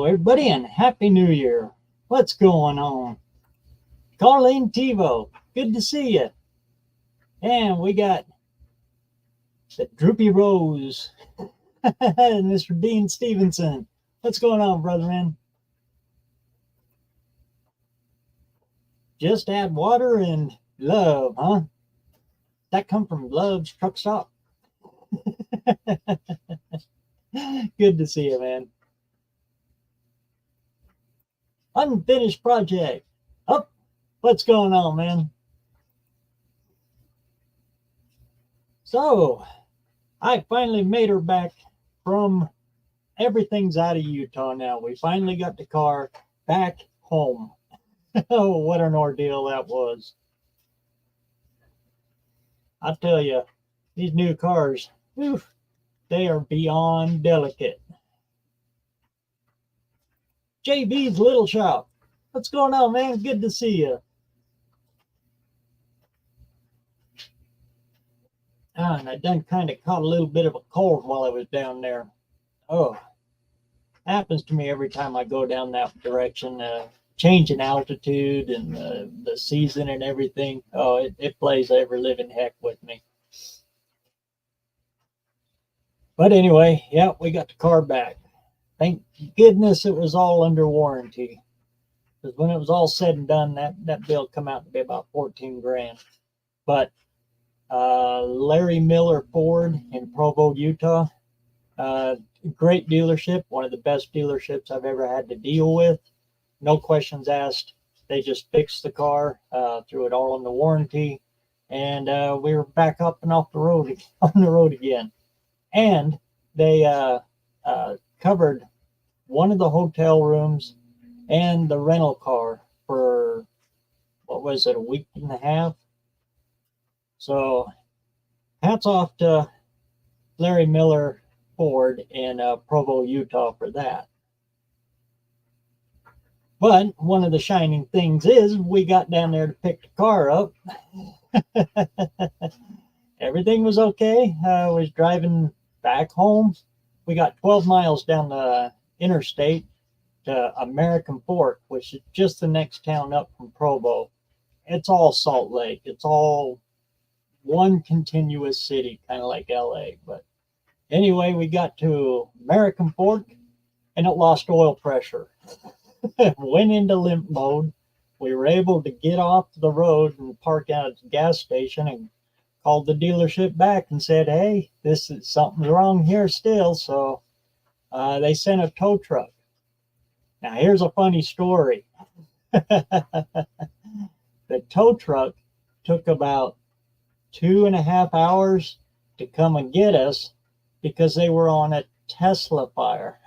everybody, and Happy New Year. What's going on? Colleen Tivo, good to see you. And we got the Droopy Rose and Mr. Dean Stevenson. What's going on, brother man? Just add water and love, huh? That come from Love's Truck Stop. Good to see you, man. Unfinished project. Oh, what's going on, man? So, I finally made her back from everything's out of Utah now. We finally got the car back home. Oh, what an ordeal that was. I tell you, these new cars, whew, they are beyond delicate. JB's Little Shop. What's going on, man? Good to see you. And I done kind of caught a little bit of a cold while I was down there. Oh, happens to me every time I go down that direction. Change in altitude and the season and everything. Oh, it plays every living heck with me. But anyway, yeah, we got the car back. Thank goodness it was all under warranty. Because when it was all said and done, that bill come out to be about 14 grand. But Larry Miller Ford in Provo, Utah, great dealership, one of the best dealerships I've ever had to deal with. No questions asked. They just fixed the car, threw it all on the warranty, and we were back up and off the road on the road again. And they covered one of the hotel rooms and the rental car for, what was it, a week and a half? So hats off to Larry Miller Ford in Provo, Utah for that. But one of the shining things is we got down there to pick the car up. Everything was okay. I was driving back home. We got 12 miles down the interstate to American Fork, which is just the next town up from Provo. It's all Salt Lake. It's all one continuous city, kind of like LA. But anyway, we got to American Fork and it lost oil pressure. Went into limp mode. We were able to get off the road and park out at the gas station and called the dealership back and said, hey, this is something's wrong here still. So they sent a tow truck. Now here's a funny story. The tow truck took about 2.5 hours to come and get us because they were on a Tesla fire.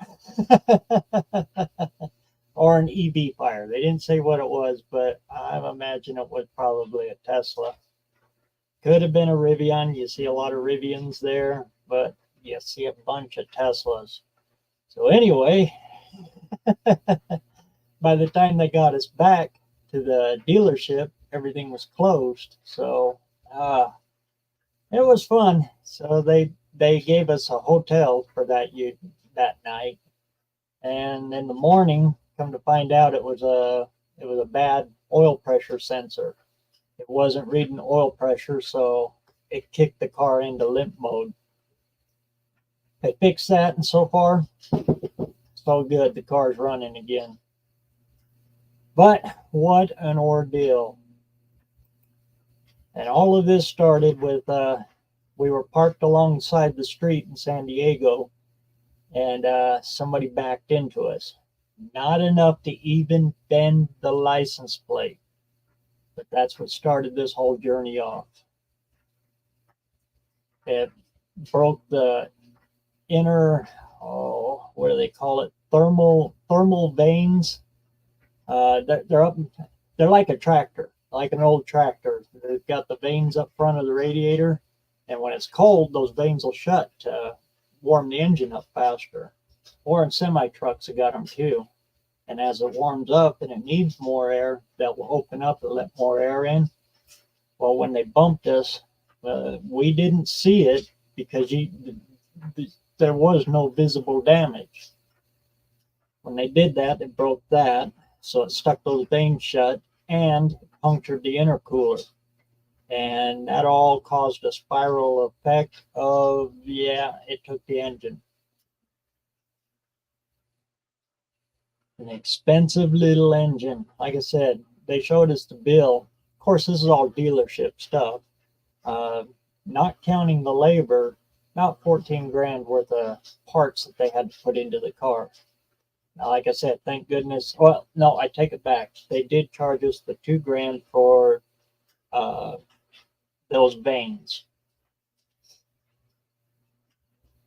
Or an EV fire. They didn't say what it was, but I imagine it was probably a Tesla. Could have been a Rivian. You see a lot of Rivians there, but you see a bunch of Teslas. So anyway, by the time they got us back to the dealership, everything was closed. So it was fun. So they gave us a hotel for that night, and in the morning, come to find out it was a bad oil pressure sensor. It wasn't reading oil pressure, so it kicked the car into limp mode. They fixed that, and so far, it's all good. The car's running again. But what an ordeal. And all of this started with, we were parked alongside the street in San Diego, and somebody backed into us. Not enough to even bend the license plate. But that's what started this whole journey off. It broke the inner, what do they call it? Thermal veins. They're like a tractor, like an old tractor. They've got the veins up front of the radiator, and when it's cold, those veins will shut to warm the engine up faster. Or in semi-trucks, they got them too. And as it warms up and it needs more air, that will open up and let more air in. Well, when they bumped us, we didn't see it because there was no visible damage. When they did that, they broke that, so it stuck those vanes shut and punctured the intercooler. And that all caused a spiral effect of, yeah, it took the engine. An expensive little engine. Like I said, they showed us the bill. Of course, this is all dealership stuff. Uh, Not counting the labor, about 14 grand worth of parts that they had to put into the car. Now, like I said, thank goodness. Well, no, I take it back. They did charge us the 2 grand for uh, those vanes.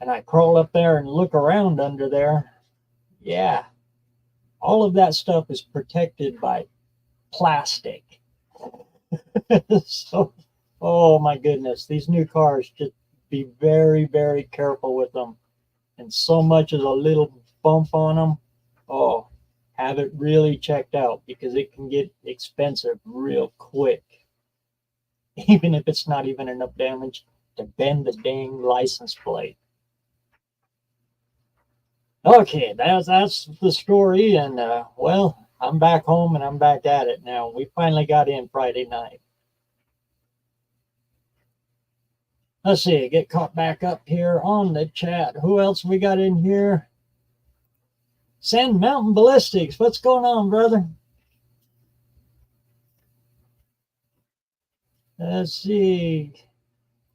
And I crawl up there and look around under there. Yeah, all of that stuff is protected by plastic. So, oh my goodness, these new cars, just be very, very careful with them. And so much as a little bump on them, oh, have it really checked out because it can get expensive real quick. Even if it's not even enough damage to bend the dang license plate. Okay, that's the story, and well, I'm back home and I'm back at it now. We finally got in Friday night. Let's see, get caught back up here on the chat. Who else we got in here? Sand Mountain Ballistics. What's going on, brother? Let's see.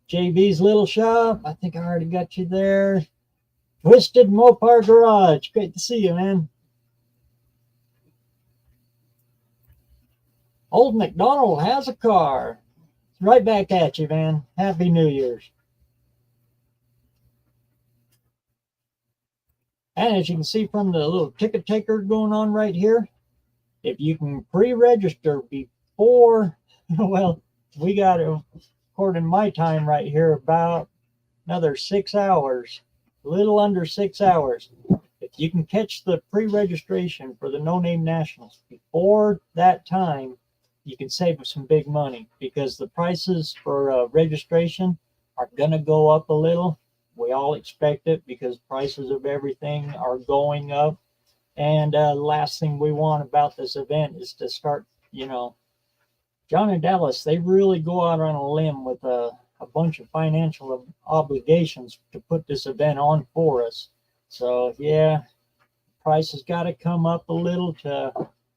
JB's Little Shop. I think I already got you there. Twisted Mopar Garage. Great to see you, man. Old McDonald has a car. Right back at you, man. Happy New Year's. And as you can see from the little ticket taker going on right here, if you can pre-register before, well, we got, according to my time right here, about another 6 hours, a little under 6 hours. If you can catch the pre-registration for the No Name Nationals before that time, you can save some big money because the prices for registration are going to go up a little. We all expect it because prices of everything are going up. And the last thing we want about this event is to start, John and Dallas, they really go out on a limb with a bunch of financial obligations to put this event on for us. So, yeah, price has got to come up a little to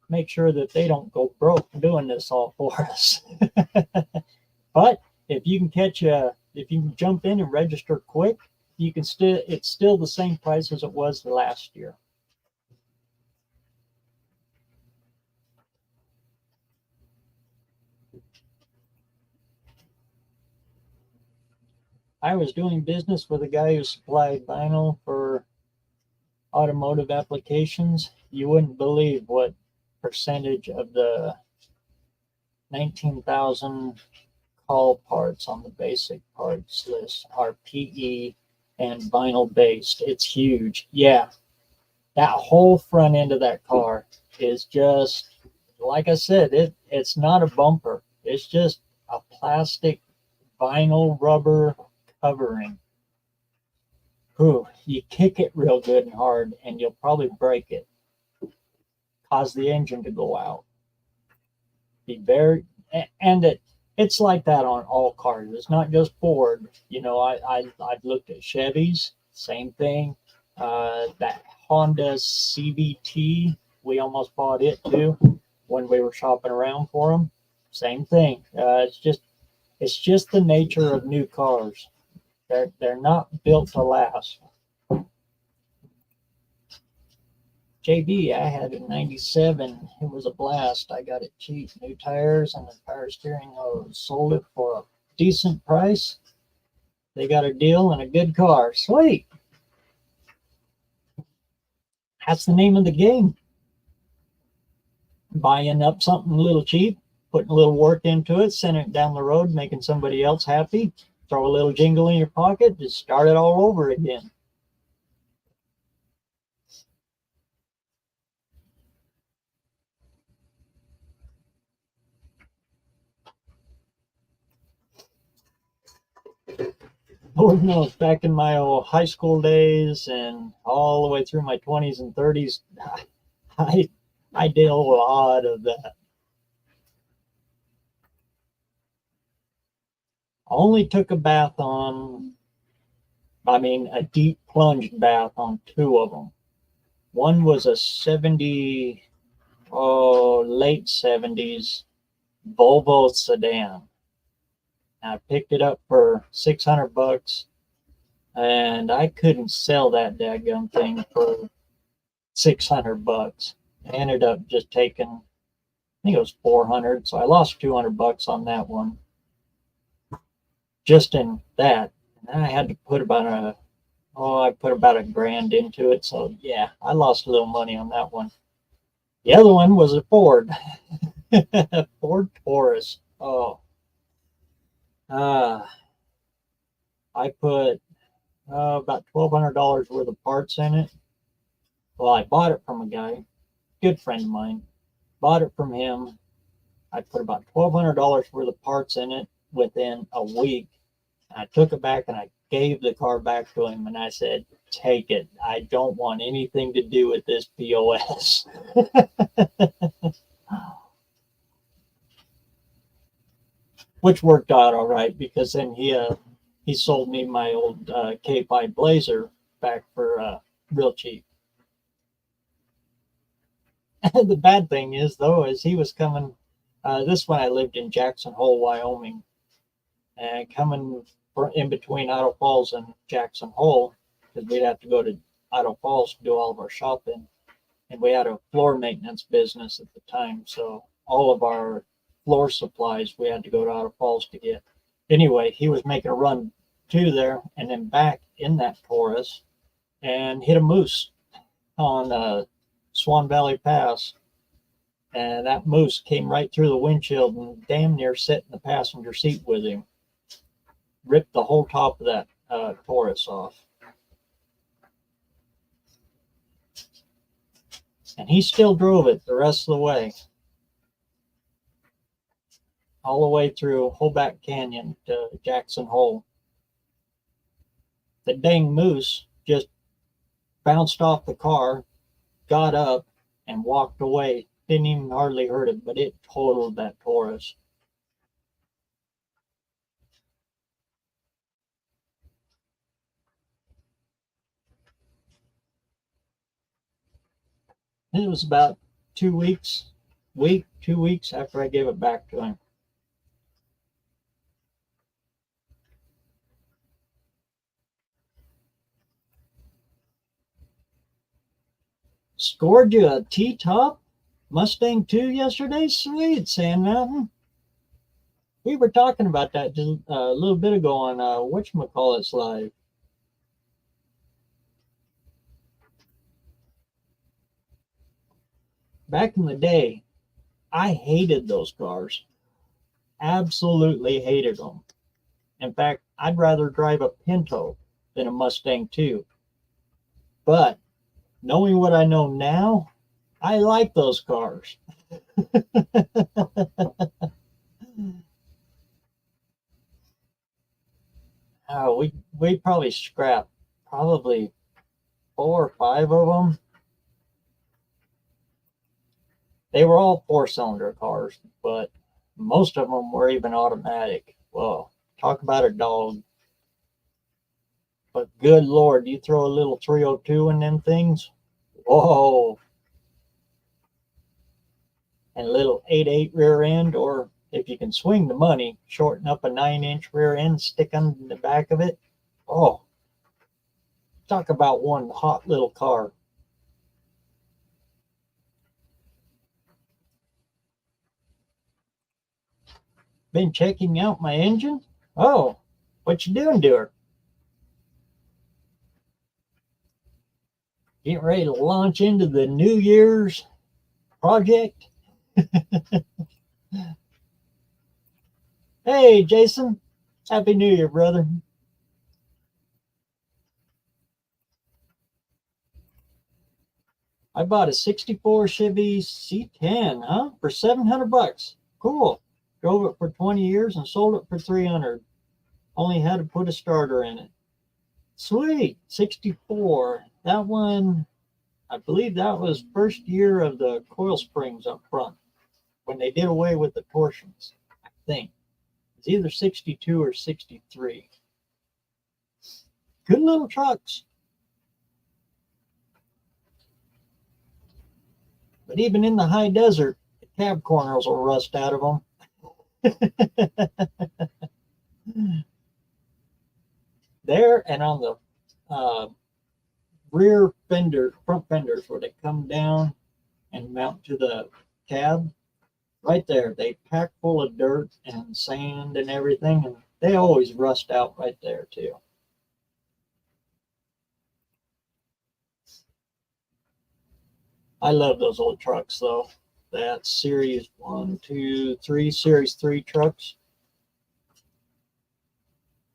make sure that they don't go broke doing this all for us. But if you can jump in and register quick, it's still the same price as it was the last year. I was doing business with a guy who supplied vinyl for automotive applications. You wouldn't believe what percentage of the 19,000 call parts on the basic parts list are PE and vinyl based. It's huge. Yeah, that whole front end of that car is just, like I said, it's not a bumper. It's just a plastic vinyl rubber covering. Ooh, you kick it real good and hard and you'll probably break it. Cause the engine to go out. Be very, and it's like that on all cars. It's not just Ford. I've looked at Chevys, same thing. That Honda CVT, we almost bought it too when we were shopping around for them. Same thing. It's just the nature of new cars. They're not built to last. JB, I had a 97. It was a blast. I got it cheap. New tires and the power steering. Sold it for a decent price. They got a deal and a good car. Sweet. That's the name of the game. Buying up something a little cheap, putting a little work into it, sending it down the road, making somebody else happy. Throw a little jingle in your pocket, just start it all over again. Lord knows, back in my old high school days and all the way through my 20s and 30s, I I did a lot of that. Only took a bath on, I mean, a deep plunge bath on two of them. One was a 70, late 70s Volvo sedan. I picked it up for $600, and I couldn't sell that daggum thing for $600. I ended up just taking, I think it was 400, so I lost $200 on that one, just in that. And I had to put about I put about a grand into it, so yeah, I lost a little money on that one. The other one was a Ford, Ford Taurus. Oh, uh, I put about $1,200 worth of parts in it. Well, I bought it from a guy, good friend of mine. Bought it from him. I put about $1,200 worth of parts in it within a week. I took it back and I gave the car back to him and I said, take it. I don't want anything to do with this POS. Which worked out all right because then he sold me my old K5 Blazer back for real cheap. The bad thing is, though, is he was coming. This one I lived in Jackson Hole, Wyoming, and coming in between Idaho Falls and Jackson Hole, because we'd have to go to Idaho Falls to do all of our shopping, and we had a floor maintenance business at the time, so all of our floor supplies we had to go to Idaho Falls to get. Anyway, he was making a run to there and then back in that Taurus and hit a moose on Swan Valley Pass, and that moose came right through the windshield and damn near sat in the passenger seat with him. Ripped the whole top of that Taurus off. And he still drove it the rest of the way. All the way through Hoback Canyon to Jackson Hole. The dang moose just bounced off the car, got up, and walked away. Didn't even hardly hurt it, but it totaled that Taurus. It was about 2 weeks, 2 weeks after I gave it back to him. Scored you a T-top Mustang 2 yesterday? Sweet, Sand Mountain. We were talking about that just a little bit ago on whatchamacallit's live. Back in the day, I hated those cars. Absolutely hated them. In fact, I'd rather drive a Pinto than a Mustang 2. But knowing what I know now, I like those cars. We probably scrapped probably 4 or 5 of them. They were all 4-cylinder cars, but most of them were even automatic. Well, talk about a dog. But good Lord, you throw a little 302 in them things, whoa. And a little 8.8 rear end, or if you can swing the money, shorten up a 9-inch rear end, stick on the back of it. Oh, talk about one hot little car. Been checking out my engine? Oh, what you doing to her? Getting ready to launch into the New Year's project? Hey, Jason. Happy New Year, brother. I bought a 64 Chevy C10, for $700. Cool. Drove it for 20 years and sold it for 300. Only had to put a starter in it. Sweet, 64. That one, I believe that was first year of the coil springs up front when they did away with the torsions, I think. It's either 62 or 63. Good little trucks. But even in the high desert, the cab corners will rust out of them. There and on the rear fender, front fenders where they come down and mount to the cab, right there, they pack full of dirt and sand and everything, and they always rust out right there too. I love those old trucks though. That series 1, 2, 3, series 3 trucks.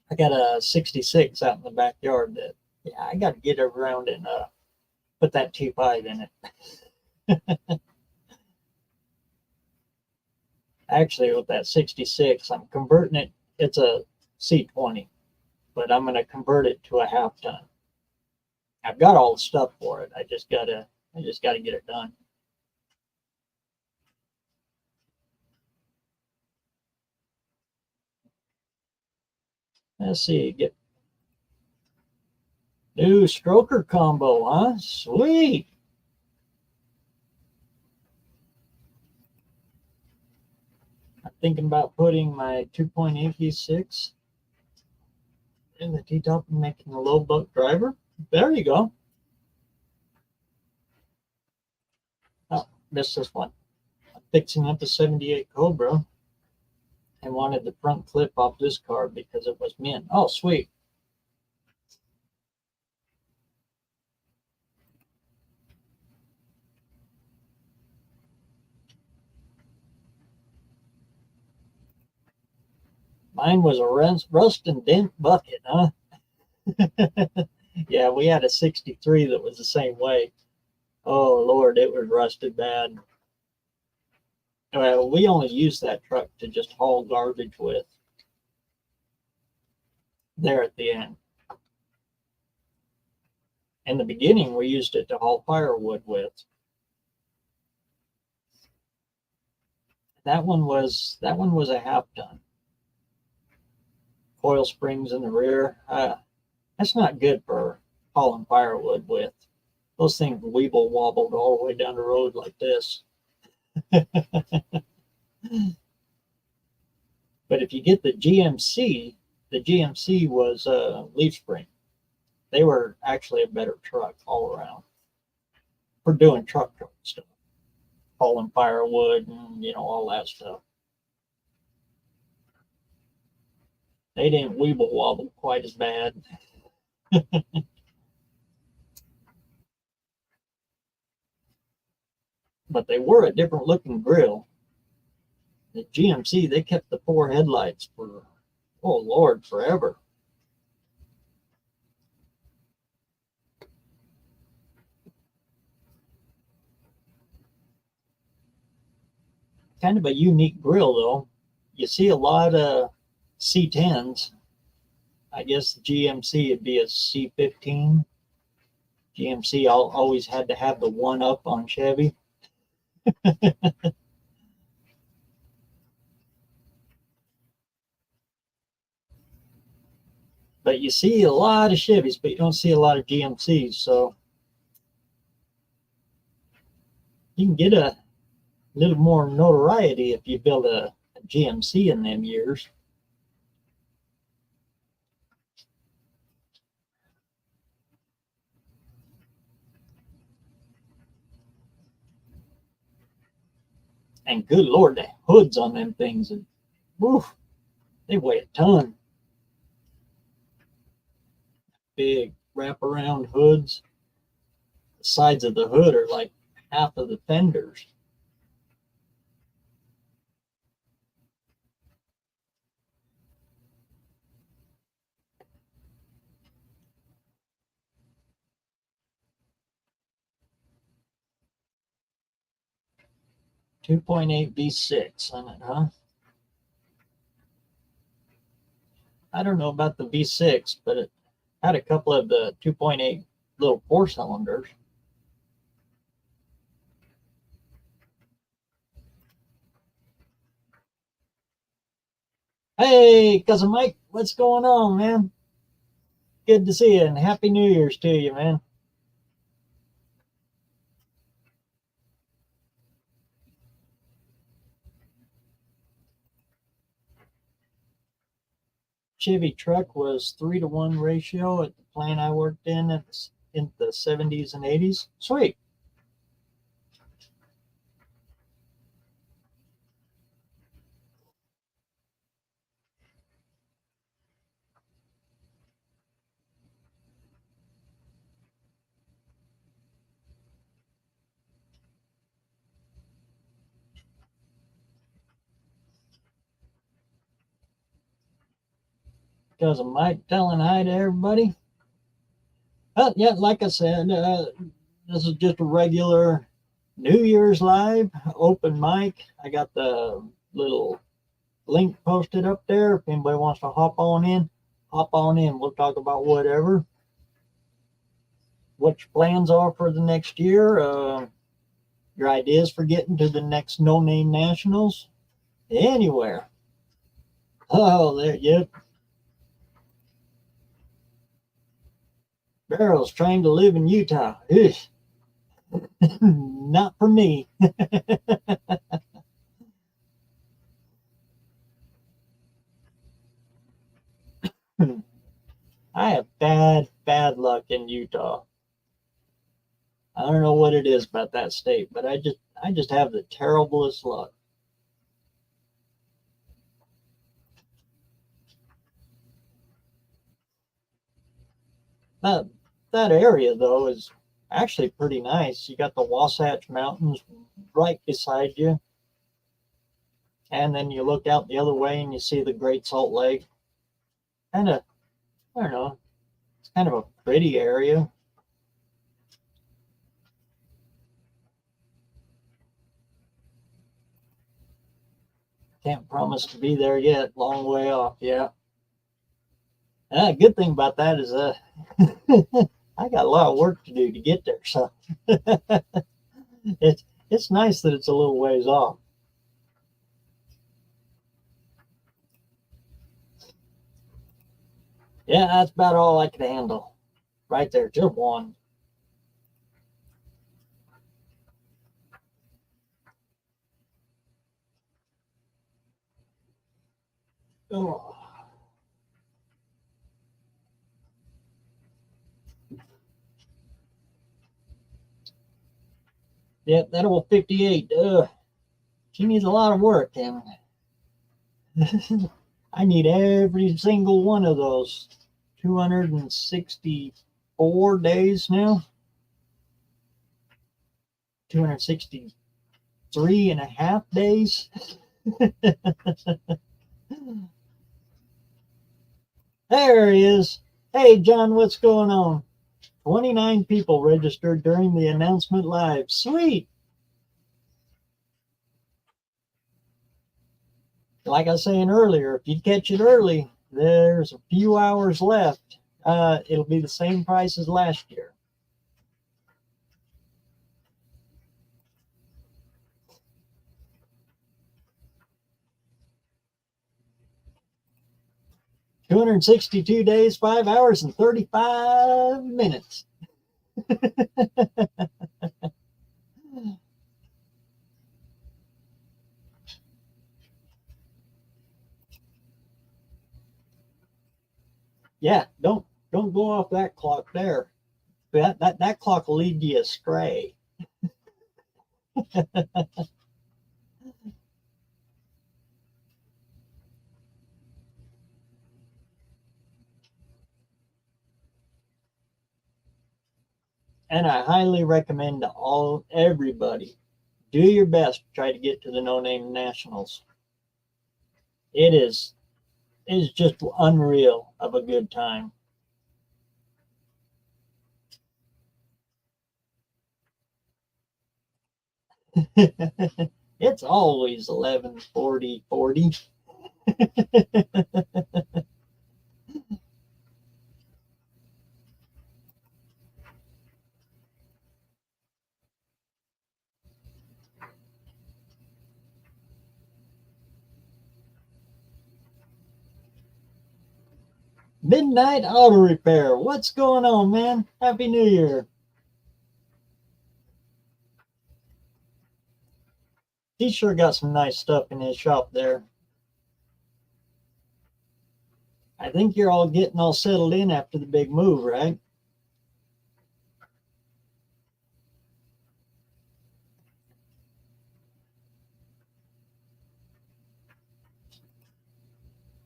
I got a 66 out in the backyard that, yeah, I got to get around and put that T5 in it. Actually, with that 66, I'm converting it. It's a C20, but I'm going to convert it to a half ton. I've got all the stuff for it. I just gotta get it done. Let's see, get new stroker combo, huh? Sweet. I'm thinking about putting my 2.8 V6 in the T-top and making a low buck driver. There you go. Oh, missed this one. I'm fixing up a 78 Cobra and wanted the front clip off this car because it was mint. Oh, sweet. Mine was a rust and dent bucket, huh? Yeah, we had a 63 that was the same way. Oh, Lord, it was rusted bad. Well, we only used that truck to just haul garbage with there at the end. In the beginning, we used it to haul firewood with. That one was a half ton. Coil springs in the rear. That's not good for hauling firewood with. Those things weeble wobbled all the way down the road like this. But if you get the GMC was a leaf spring. They were actually a better truck all around for doing truck stuff, hauling firewood and all that stuff. They didn't weeble wobble quite as bad. But they were a different looking grill. The GMC, they kept the 4 headlights for, oh Lord, forever. Kind of a unique grill though. You see a lot of C10s. I guess GMC would be a C15. GMC always had to have the one up on Chevy. But you see a lot of Chevys, but you don't see a lot of GMCs. So you can get a little more notoriety if you build a GMC in them years. And good Lord, the hoods on them things, and woof, they weigh a ton. Big wraparound hoods. The sides of the hood are like half of the fenders. Two point eight V6 on it, huh? I don't know about the V6, but it had a couple of the 2.8 little 4 cylinders. Hey, cousin Mike, what's going on, man? Good to see you, and Happy New Year's to you, man. Chevy truck was 3-to-1 ratio at the plant I worked in the 70s and 80s. Sweet. Cousin Mike telling hi to everybody. Yeah, like I said, this is just a regular New Year's live open mic. I got the little link posted up there. If anybody wants to hop on in, hop on in. We'll talk about whatever. What your plans are for the next year. Your ideas for getting to the next No Name Nationals. Anywhere. Oh, there, yep. BareRose trying to live in Utah. Ugh. Not for me. I have bad luck in Utah. I don't know what it is about that state, but I just have the terriblest luck. That that area though is actually pretty nice. You got the Wasatch Mountains right beside you, and then you look out the other way and you see the Great Salt Lake. Kind of, I don't know, it's kind of a pretty area. Can't promise to be there yet. Long way off. Yeah. Good thing about that is I got a lot of work to do to get there. So it's nice that it's a little ways off. Yeah, that's about all I could handle. Right there, just one. Oh. Yep, that old 58. She needs a lot of work, and I need every single one of those 264 days now. 263 and a half days. There he is. Hey, John, what's going on? 29 people registered during the announcement live. Sweet. Like I was saying earlier, if you catch it early, there's a few hours left. It'll be the same price as last year. $262, 5 hours, and 35 minutes. Yeah, don't go off that clock there. That clock will lead you astray. And I highly recommend to everybody, do your best to try to get to the No Name Nationals. It is just unreal of a good time. It's always 11:40. Midnight Auto Repair. What's going on, man? Happy New Year. He sure got some nice stuff in his shop there. I think you're all getting all settled in after the big move, right?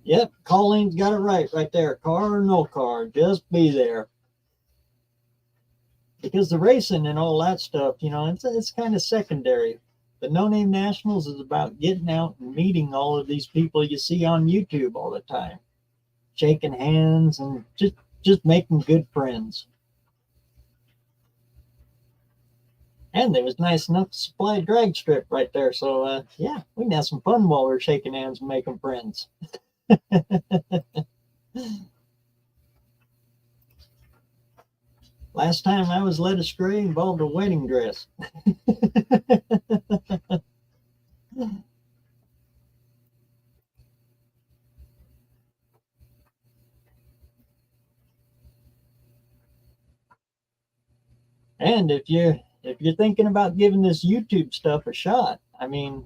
Yep, Colleen's got it right there. Car or no car, just be there. Because the racing and all that stuff, it's kind of secondary. The No Name Nationals is about getting out and meeting all of these people you see on YouTube all the time, shaking hands and just making good friends. And they was nice enough to supply a drag strip right there. So, yeah, we can have some fun while we're shaking hands and making friends. Last time I was led astray involved a wedding dress. And if you're thinking about giving this YouTube stuff a shot, I mean,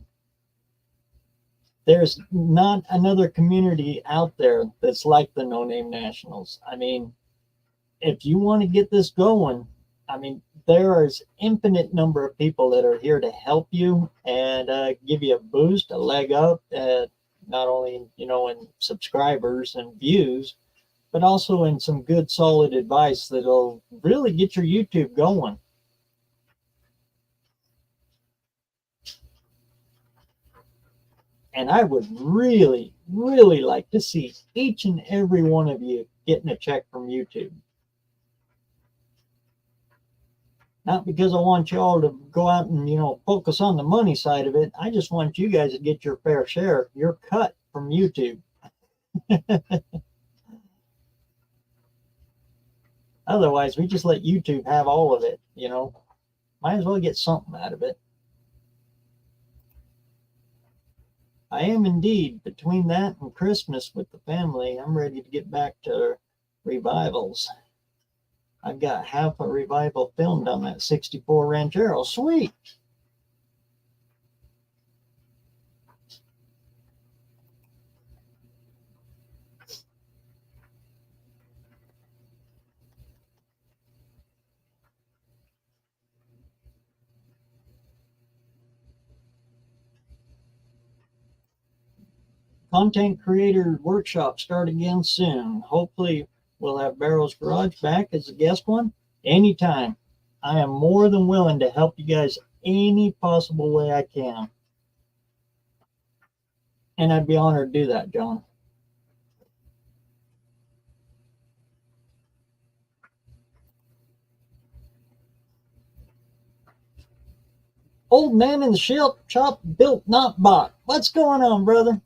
there's not another community out there that's like the No Name Nationals. I mean, if you want to get this going, I mean, there is infinite number of people that are here to help you and give you a boost, a leg up, not only in subscribers and views, but also in some good solid advice that'll really get your YouTube going. And I would really, really like to see each and every one of you getting a check from YouTube. Not because I want you all to go out and, focus on the money side of it. I just want you guys to get your fair share, your cut from YouTube. Otherwise, we just let YouTube have all of it, Might as well get something out of it. I am indeed. Between that and Christmas with the family, I'm ready to get back to revivals. I've got half a revival filmed on that 64 Ranchero. Sweet. Content creator workshop start again soon. Hopefully we'll have BareRose Garage back as a guest one anytime. I am more than willing to help you guys any possible way I can. And I'd be honored to do that, John. Old man in the shop built not bought. What's going on, brother?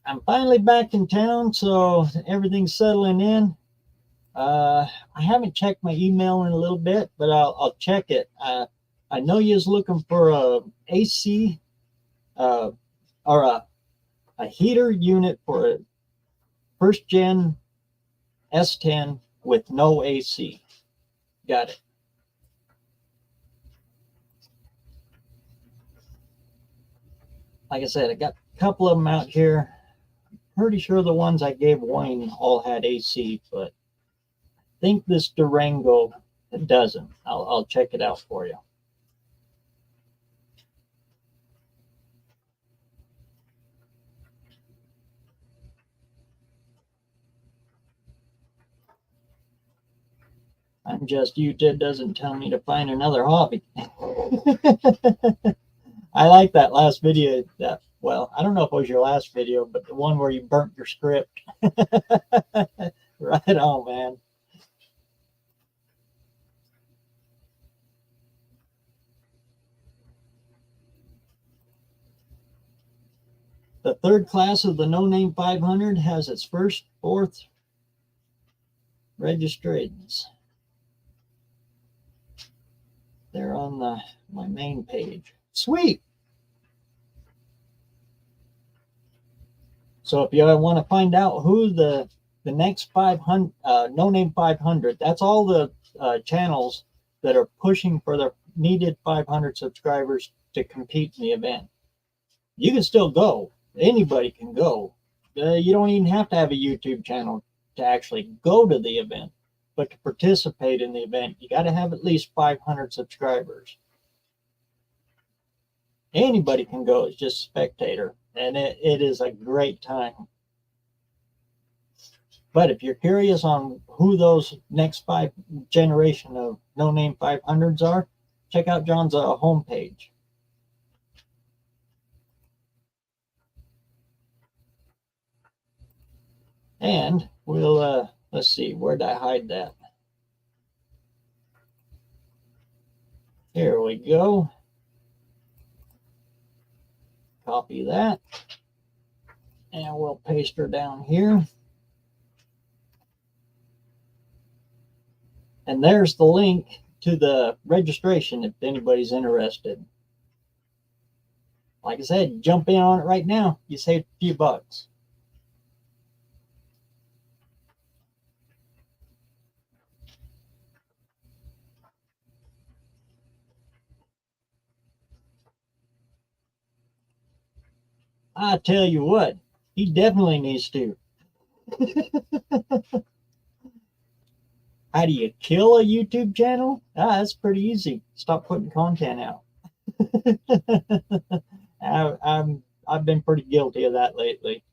I'm finally back in town, so everything's settling in. I haven't checked my email in a little bit, but I'll check it. I know you're looking for a AC or a heater unit for a first gen S10 with no AC. Got it. Like I said, I got a couple of them out here. Pretty sure the ones I gave Wayne all had AC, but I think this Durango doesn't. I'll check it out for you. I'm just YouTube doesn't tell me to find another hobby. I like that last video. Well, I don't know if it was your last video, but the one where you burnt your script. Right on, man. The third class of the No Name 500 has its first 4th registrations. They're on my main page. Sweet. So if you want to find out who the next 500 no name 500, that's all the channels that are pushing for the needed 500 subscribers to compete in the event. You can still go. Anybody can go. You don't even have to have a YouTube channel to actually go to the event, but to participate in the event, you got to have at least 500 subscribers. Anybody can go. It's just spectator, and it is a great time. But if you're curious on who those next 5 generation of no name 500s are, check out John's homepage. And we'll let's see, where'd I hide that? Here we go. Copy that, and we'll paste her down here. And there's the link to the registration if anybody's interested. Like I said, jump in on it right now. You save a few bucks. I tell you what, he definitely needs to. How do you kill a YouTube channel? That's pretty easy. Stop putting content out. I've been pretty guilty of that lately.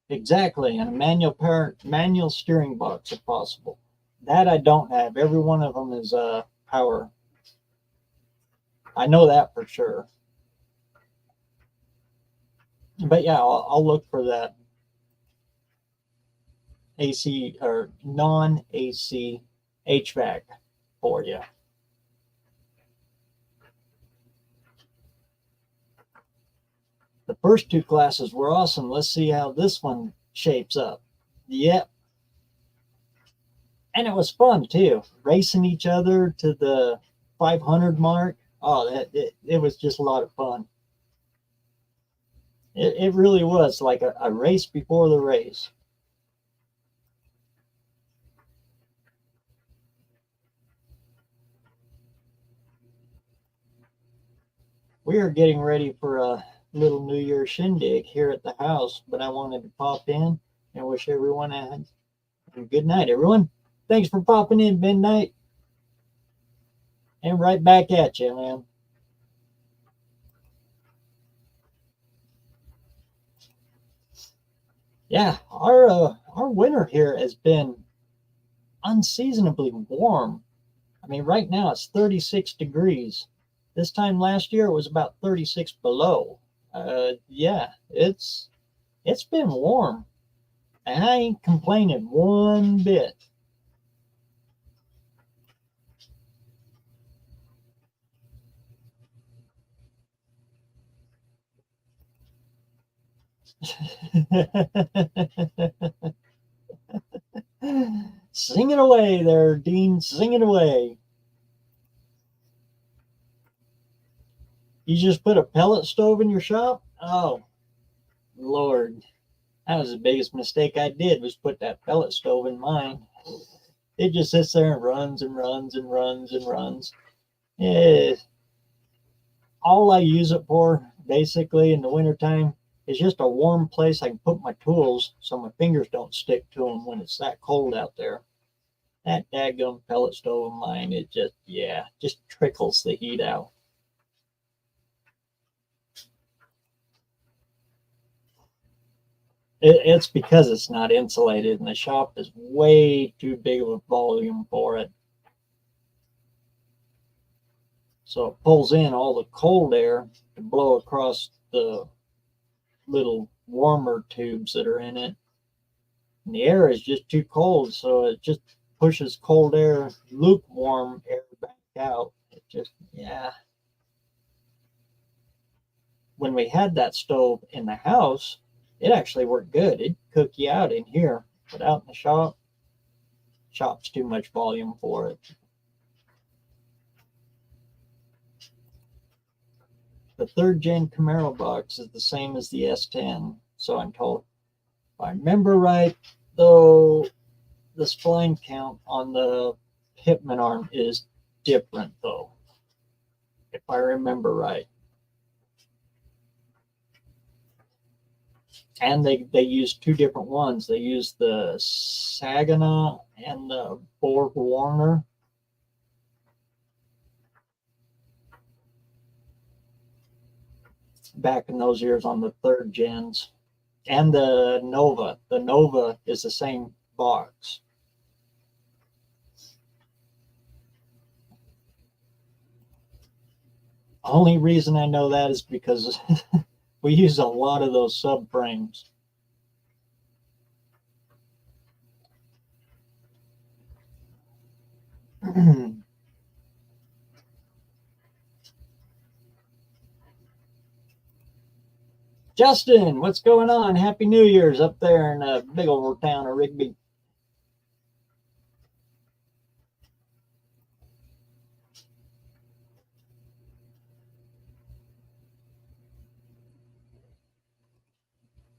Exactly, and a manual steering box if possible. That I don't have. Every one of them is power. I know that for sure. But yeah, I'll look for that AC or non-AC HVAC for you. The first 2 classes were awesome. Let's see how this one shapes up. Yep. And it was fun too, racing each other to the 500 mark. Oh, it was just a lot of fun. It really was like a race before the race. We are getting ready for a little New Year shindig here at the house, but I wanted to pop in and wish everyone a good night, everyone. Thanks for popping in, midnight. And right back at you, man. Yeah, our winter here has been unseasonably warm. I mean, right now it's 36 degrees. This time last year it was about 36 below. Yeah, it's been warm, and I ain't complaining one bit. Sing it away there, Dean. Sing it away. You just put a pellet stove in your shop? Oh, Lord. That was the biggest mistake I did, was put that pellet stove in mine. It just sits there and runs and runs and runs and runs. Yeah. All I use it for, basically, in the wintertime, is just a warm place I can put my tools so my fingers don't stick to them when it's that cold out there. That daggum pellet stove of mine, it just trickles the heat out. It's because it's not insulated, and the shop is way too big of a volume for it. So it pulls in all the cold air to blow across the little warmer tubes that are in it. And the air is just too cold, so it just pushes cold air, lukewarm air back out. It just, yeah. When we had that stove in the house, it actually worked good. It'd cook you out in here, but out in the shop, shop's too much volume for it. The 3rd gen Camaro box is the same as the S10, so I'm told. If I remember right, though, the spline count on the Pitman arm is different, though, if I remember right. And they use 2 different ones. They use the Saginaw and the Borg Warner. Back in those years on the 3rd gens. And the Nova. The Nova is the same box. Only reason I know that is because we use a lot of those subframes. Justin, what's going on? Happy New Year's up there in the big old town of Rigby.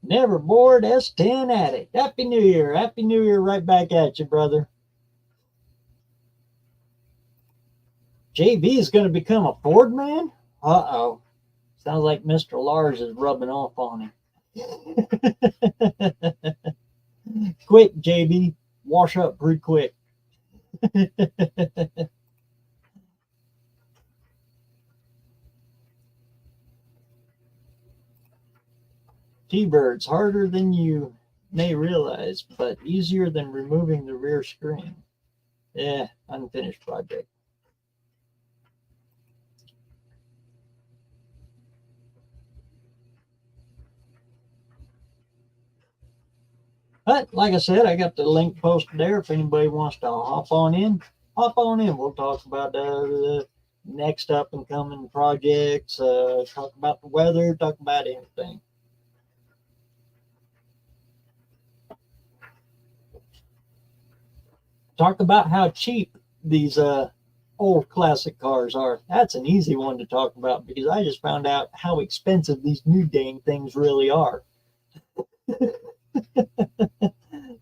Never bored S10 addict. Happy New Year. Happy New Year right back at you, brother. JB is going to become a Ford man? Uh-oh. Sounds like Mr. Lars is rubbing off on him. Quick, JB. Wash up pretty quick. T-Bird's harder than you may realize, but easier than removing the rear screen. Yeah, unfinished project. But like I said, I got the link posted there. If anybody wants to hop on in, hop on in. We'll talk about the next up and coming projects, talk about the weather, talk about anything. Talk about how cheap these old classic cars are. That's an easy one to talk about because I just found out how expensive these new dang things really are.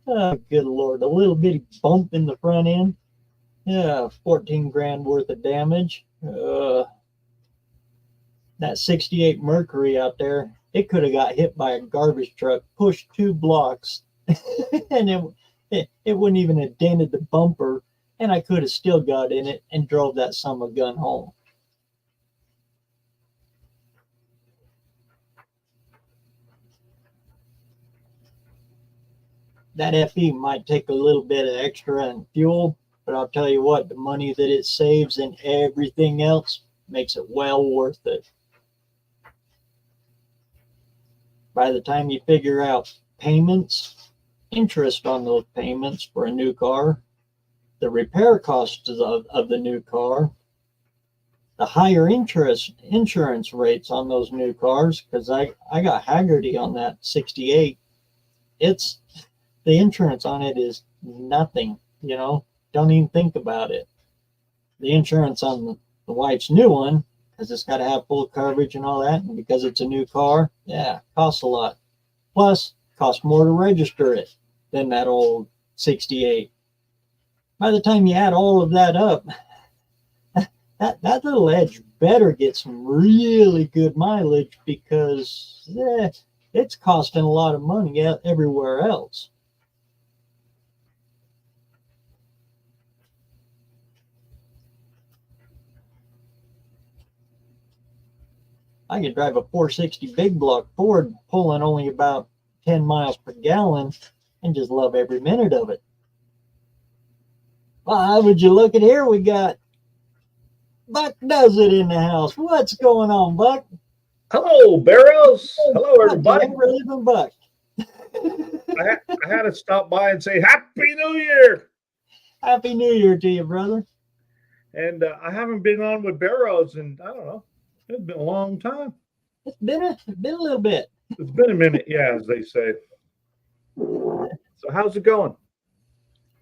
Oh, good Lord. A little bitty bump in the front end. Yeah, 14 grand worth of damage. That 68 Mercury out there, it could have got hit by a garbage truck, pushed 2 blocks, and it wouldn't even have dented the bumper, and I could have still got in it and drove that son of a gun home. That FE might take a little bit of extra in fuel, but I'll tell you what, the money that it saves and everything else makes it well worth it. By the time you figure out payments, interest on those payments for a new car, the repair costs of the new car, the higher insurance rates on those new cars, because I got Haggerty on that 68. The insurance on it is nothing, you know, don't even think about it. The insurance on the wife's new one, because it's got to have full coverage and all that, and because it's a new car, yeah, costs a lot. Plus, costs more to register it than that old 68. By the time you add all of that up, that little Edge better get some really good mileage because it's costing a lot of money everywhere else. I could drive a 460 big block Ford pulling only about 10 miles per gallon and just love every minute of it. Well, would you look at here? We got Buck Does It in the house. What's going on, Buck? Hello, BareRose. Hello, everybody. Living Buck. I had to stop by and say Happy New Year. Happy New Year to you, brother. And I haven't been on with BareRose in, I don't know, it's been a long time. It's been a little bit. It's been a minute, yeah, as they say. So how's it going?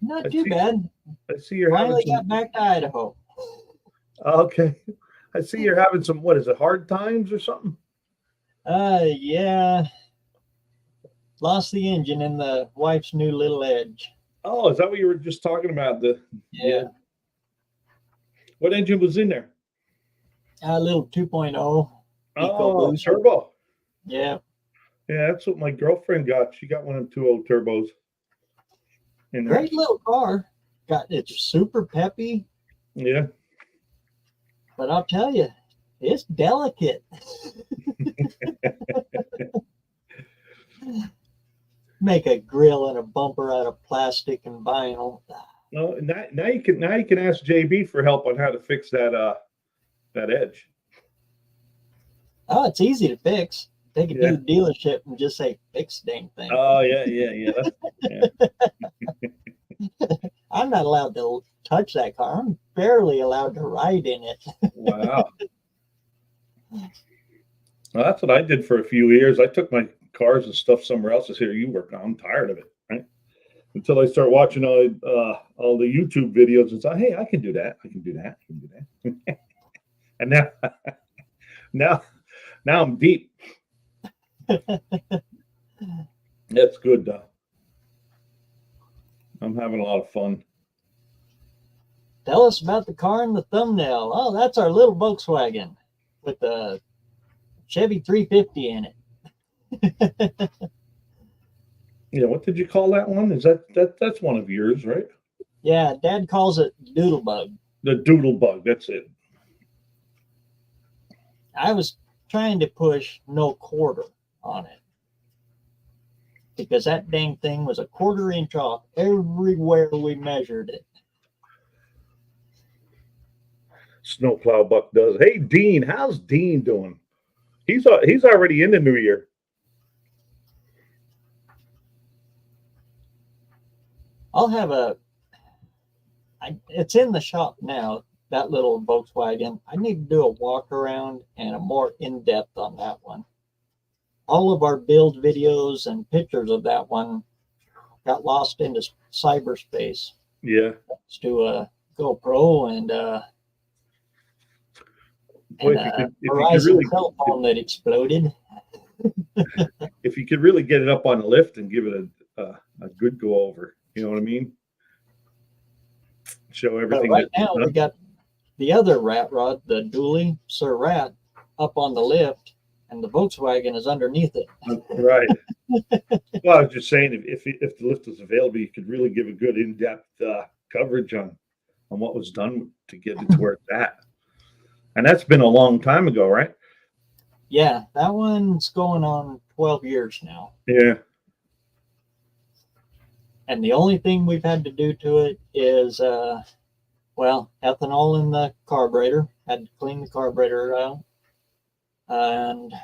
Not I too see. bad. I see you're having Finally some. got back to Idaho. Okay. I see you're having some. What is it? Hard times or something? Yeah. Lost the engine in the wife's new little Edge. Oh, is that what you were just talking about? Yeah. What engine was in there? A little 2.0 Oh, EcoBoost. turbo. Yeah. Yeah, that's what my girlfriend got. She got one of them 2.0 turbos in there. Great little car. It's super peppy, Yeah. but I'll tell you, it's delicate. Make a grill and a bumper out of plastic and vinyl. No, now you can ask JB for help on how to fix that edge. Oh, it's easy to fix. Take it Yeah. to the dealership and just say, fix the dang thing. Oh yeah. I'm not allowed to touch that car. I'm barely allowed to ride in it. Wow. Well, that's what I did for a few years. I took my cars and stuff somewhere else. I said, "You work now. I'm tired of it." Right? Until I start watching all the YouTube videos and say, "Hey, I can do that. I can do that. I can do that." And now I'm deep. That's good, though. I'm having a lot of fun. Tell us about the car in the thumbnail. Oh, that's our little Volkswagen with the Chevy 350 in it. Yeah, what did you call that one? Is that's one of yours, right? Yeah, Dad calls it Doodlebug. The Doodle Bug. That's it. I was trying to push no quarter on it because that dang thing was a 1/4 inch off everywhere we measured it. Snowplow Buck does. Hey, Dean, how's Dean doing? He's already in the new year. I'll have it's in the shop now, that little Volkswagen. I need to do a walk around and a more in-depth on that one. All of our build videos and pictures of that one got lost into cyberspace. Yeah. Thanks to a GoPro and Boy, Verizon cell phone that exploded. If you could really get it up on the lift and give it a good go over, you know what I mean? Show everything. But right now we got the other rat rod, the dually Sir Rat, up on the lift, and the Volkswagen is underneath it. Right. Well, I was just saying, if the lift was available, you could really give a good in-depth coverage on what was done to get it to where it's at. And that's been a long time ago, right? Yeah, that one's going on 12 years now. Yeah. And the only thing we've had to do to it is, ethanol in the carburetor. Had to clean the carburetor out. And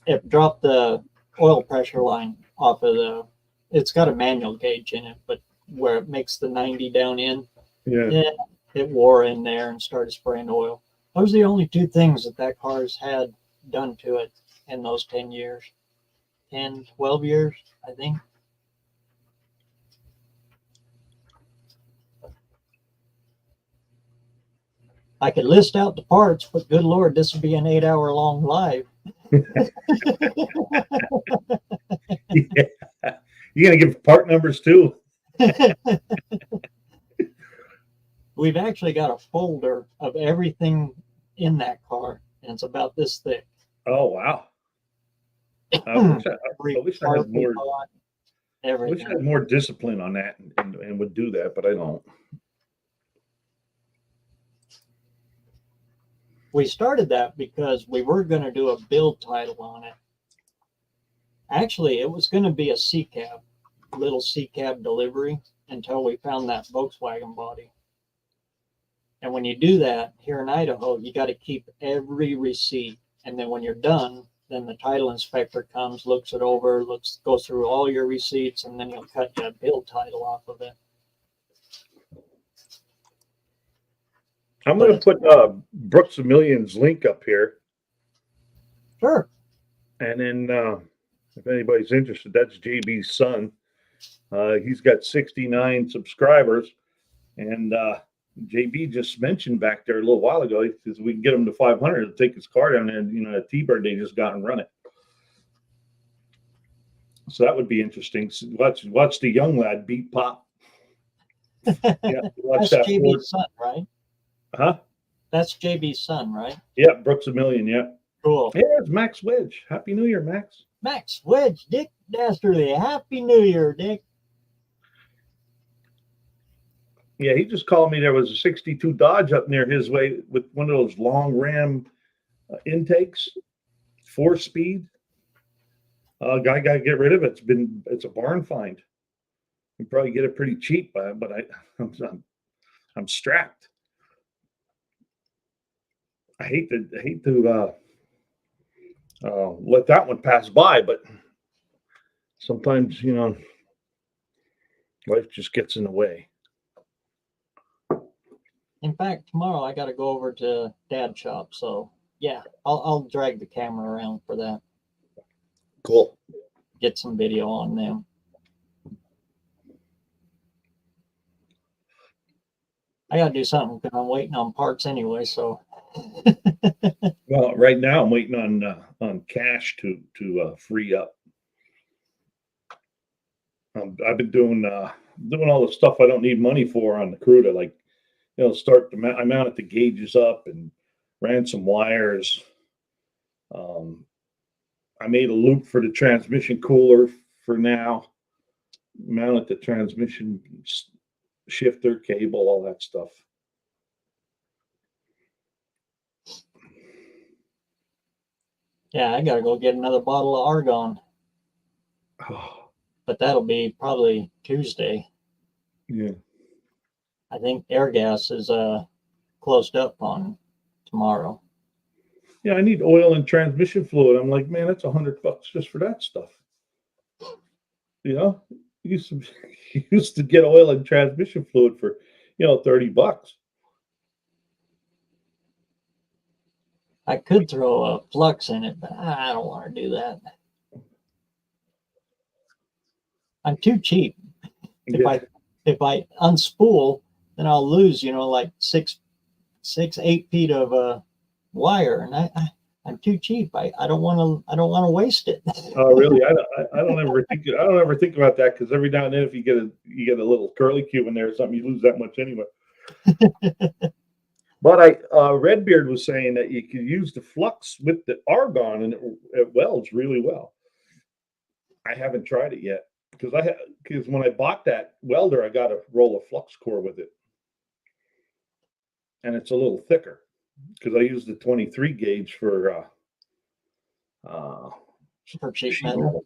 it dropped the oil pressure line off of it's got a manual gauge in it, but where it makes the 90 down in, Yeah. It wore in there and started spraying oil. Those are the only two things that car's had done to it in those 10 years. 10, 12 years, I think. I could list out the parts, but good Lord, this would be an 8-hour-long live. Yeah. You gonna give part numbers too? We've actually got a folder of everything in that car, and it's about this thick. Oh wow! I wish I had more. I wish I had more discipline on that and would do that, but I don't. We started that because we were going to do a build title on it. Actually, it was going to be a C-cab, little C-cab delivery until we found that Volkswagen body. And when you do that here in Idaho, you got to keep every receipt. And then when you're done, then the title inspector comes, looks it over, goes through all your receipts, and then he'll cut you a build title off of it. I'm going to put Brooks of Millions link up here. Sure. And then if anybody's interested, that's JB's son. He's got 69 subscribers, and JB just mentioned back there a little while ago, he says we can get him to 500. He'll take his car down there, and a T-bird they just got and run it. So that would be interesting. So watch the young lad beat Pop. Yeah, watch That's that. JB's son, right? Huh? That's JB's son, right? Yeah, Brooks a Million. Yeah. Cool. Hey, there's Max Wedge. Happy New Year, Max. Max Wedge, Dick Dastardly. Happy New Year, Dick. Yeah, he just called me. There was a 62 Dodge up near his way with one of those long Ram intakes, 4-speed. Guy got to get rid of it. It's a barn find. You can probably get it pretty cheap, but I'm strapped. I hate to let that one pass by, but sometimes life just gets in the way. In fact, tomorrow I got to go over to Dad's shop, so yeah, I'll drag the camera around for that. Cool. Get some video on them. I got to do something because I'm waiting on parts anyway. So. Well, right now I'm waiting on cash to free up. I've been doing all the stuff I don't need money for on the Cruda, like I mounted the gauges up and ran some wires. I made a loop for the transmission cooler for now. Mounted the transmission shifter cable, all that stuff. Yeah, I gotta go get another bottle of argon. Oh, but that'll be probably Tuesday. yeah. I think air gas is closed up on tomorrow. Yeah, I need oil and transmission fluid. I'm like, man, that's $100 just for that stuff. You used to get oil and transmission fluid for $30. I could throw a flux in it, but I don't want to do that. I'm too cheap. Yeah. If I unspool, then I'll lose, like 8 feet of wire, and I'm too cheap. I don't want to waste it. Oh, really? I don't ever think about that, because every now and then if you get a little curly cube in there or something, you lose that much anyway. But Redbeard was saying that you could use the flux with the argon, and it welds really well. I haven't tried it yet, because when I bought that welder, I got a roll of flux core with it, and it's a little thicker because I used the 23 gauge for sheet metal.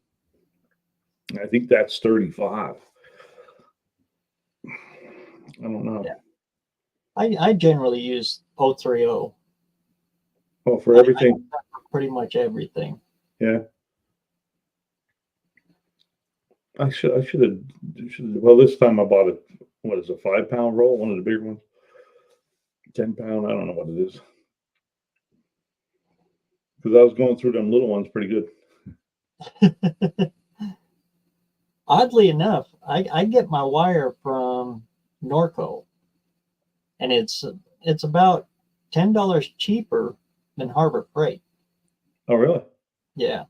I think that's 35. I don't know. Yeah. I generally use 030. Oh, for everything. Pretty much everything. Yeah. I should have. Well, this time I bought a 5-pound roll, one of the bigger ones. 10-pound. I don't know what it is, because I was going through them little ones pretty good. Oddly enough, I get my wire from Norco, and it's about $10 cheaper than Harbor Freight. Oh, really? Yeah.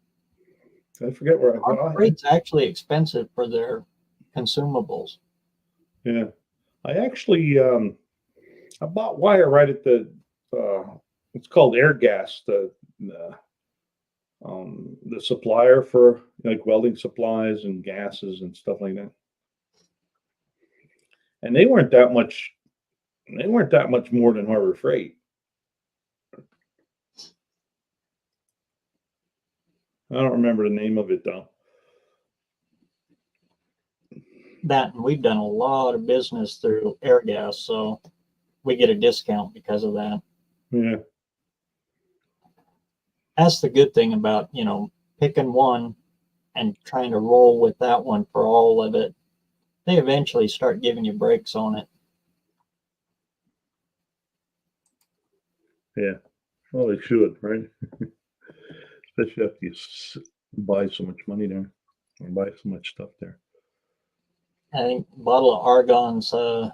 I forget where Harbor Freight's actually expensive for their consumables. Yeah, I actually I bought wire right at the it's called Air Gas, the supplier for like welding supplies and gases and stuff like that. And they weren't that much more than Harbor Freight. I don't remember the name of it though. That, and we've done a lot of business through Air Gas, so we get a discount because of that. Yeah. That's the good thing about, picking one and trying to roll with that one for all of it. They eventually start giving you breaks on it. Yeah. Well, they should, right? Especially after you buy so much money there, or buy so much stuff there. I think a bottle of Argon's, I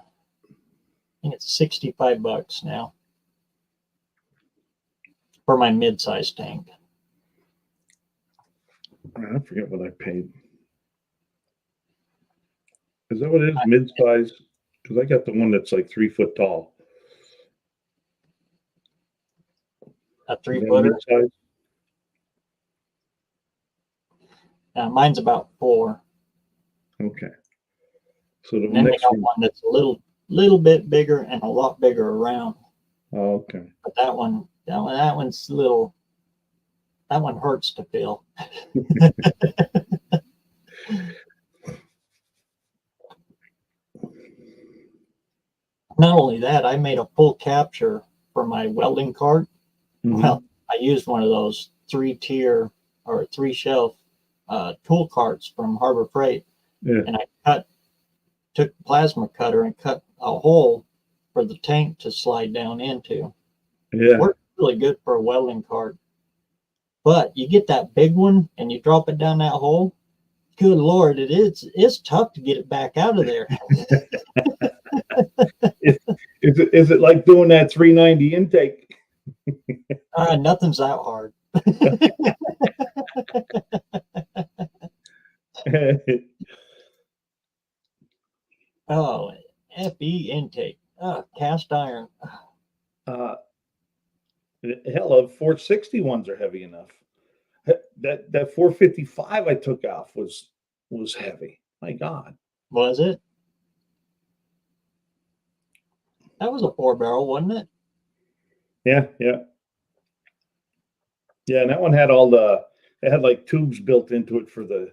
think it's $65 now for my mid-sized tank. I forget what I paid. Is that what it is? Mid-size? Because I got the one that's like 3 foot tall. A 3-footer. Mid-size? Mine's about 4. Okay. So the And then we next got one that's a little bit bigger and a lot bigger around. Oh, okay. But that one's little. That one hurts to fill. Not only that, I made a full capture for my welding cart. Mhm. Well, I used one of those 3-tier or 3-shelf tool carts from Harbor Freight, Yeah. and I took the plasma cutter and cut a hole for the tank to slide down into. Yeah. Worked really good for a welding cart. But you get that big one and you drop it down that hole. Good Lord, it's tough to get it back out of there. Is it like doing that 390 intake? Nothing's that hard. Oh, FE intake. Cast iron. Hell, 460 ones are heavy enough. That 455 I took off was heavy. My God. Was it? That was a 4-barrel, wasn't it? Yeah. And that one had it had like tubes built into it for the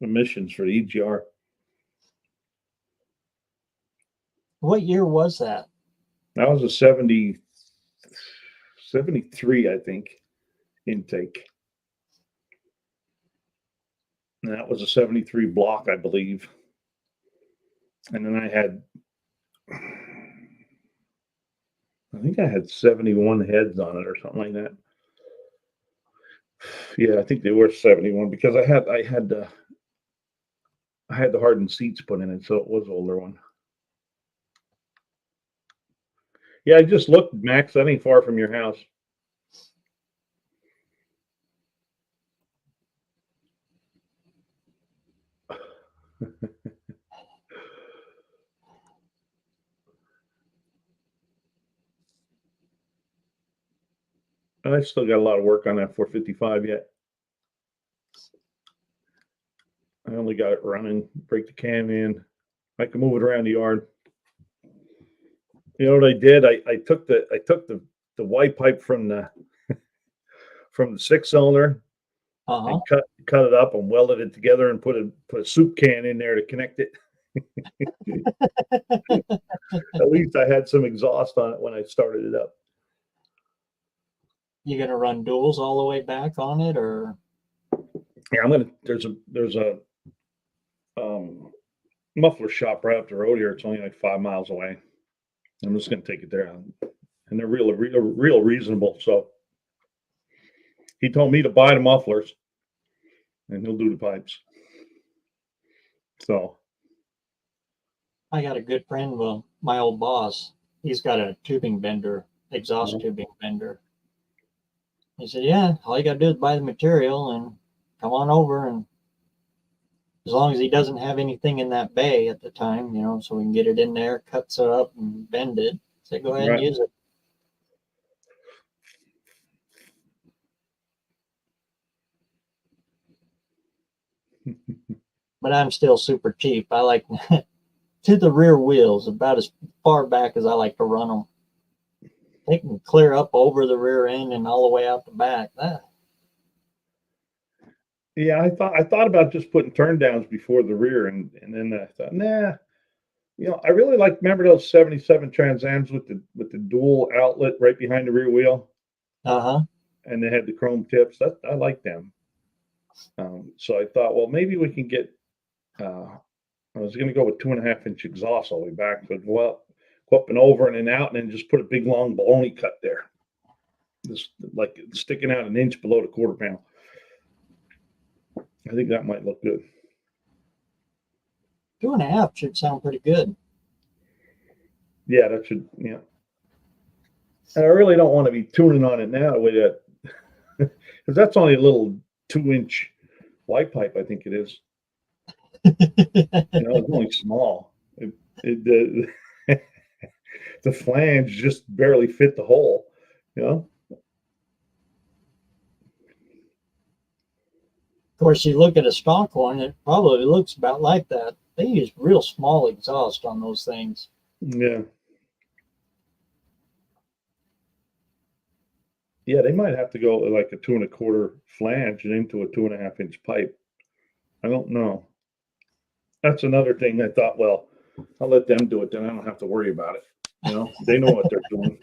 emissions for the EGR. What year was that? That was a 73, I think, intake. And that was a 73 block, I believe. And then I think I had 71 heads on it or something like that. Yeah, I think they were 71 because I had the hardened seats put in it, so it was an older one. Yeah, I just looked, Max. That ain't far from your house. I still got a lot of work on that 455 yet. I only got it running, break the cam in. I can move it around the yard. You know what I did? I took the white pipe from the 6-cylinder Uh-huh. and cut it up and welded it together and put a soup can in there to connect it. At least I had some exhaust on it when I started it up. You gonna run duals all the way back on it, or? Yeah, there's a muffler shop right up the road here. It's only like 5 miles away. I'm just gonna take it there, and they're real reasonable. So he told me to buy the mufflers, and he'll do the pipes. So I got a good friend, well, my old boss, he's got a tubing bender, exhaust tubing bender. He said, yeah, all you got to do is buy the material and come on over. And as long as he doesn't have anything in that bay at the time, so we can get it in there, cuts it up and bend it. So go ahead and use it. But I'm still super cheap. I like to the rear wheels about as far back as I like to run them. They can clear up over the rear end and all the way out the back. yeah, I thought about just putting turn downs before the rear, and then I thought, nah. I really remember those 77 Trans Ams with the dual outlet right behind the rear wheel. Uh-huh. And they had the chrome tips. I like them. So I thought, well, maybe we can get. I was going to go with 2.5-inch exhaust all the way back, but go up and over and then out, and then just put a big long baloney cut there, just like sticking out an inch below the quarter panel. I think that might look good. 2.5 should sound pretty good. Yeah, that should. Yeah, and I really don't want to be tuning on it now with that because that's only a little 2-inch white pipe. I think it is. You know, it's only small. The, the flange just barely fit the hole. You know. Of course, you look at a stock one, it probably looks about like that. They use real small exhaust on those things. Yeah. Yeah, they might have to go like a 2 1/4 flange and into a 2.5-inch pipe. I don't know. That's another thing I thought, well, I'll let them do it, then I don't have to worry about it. You know, they know what they're doing.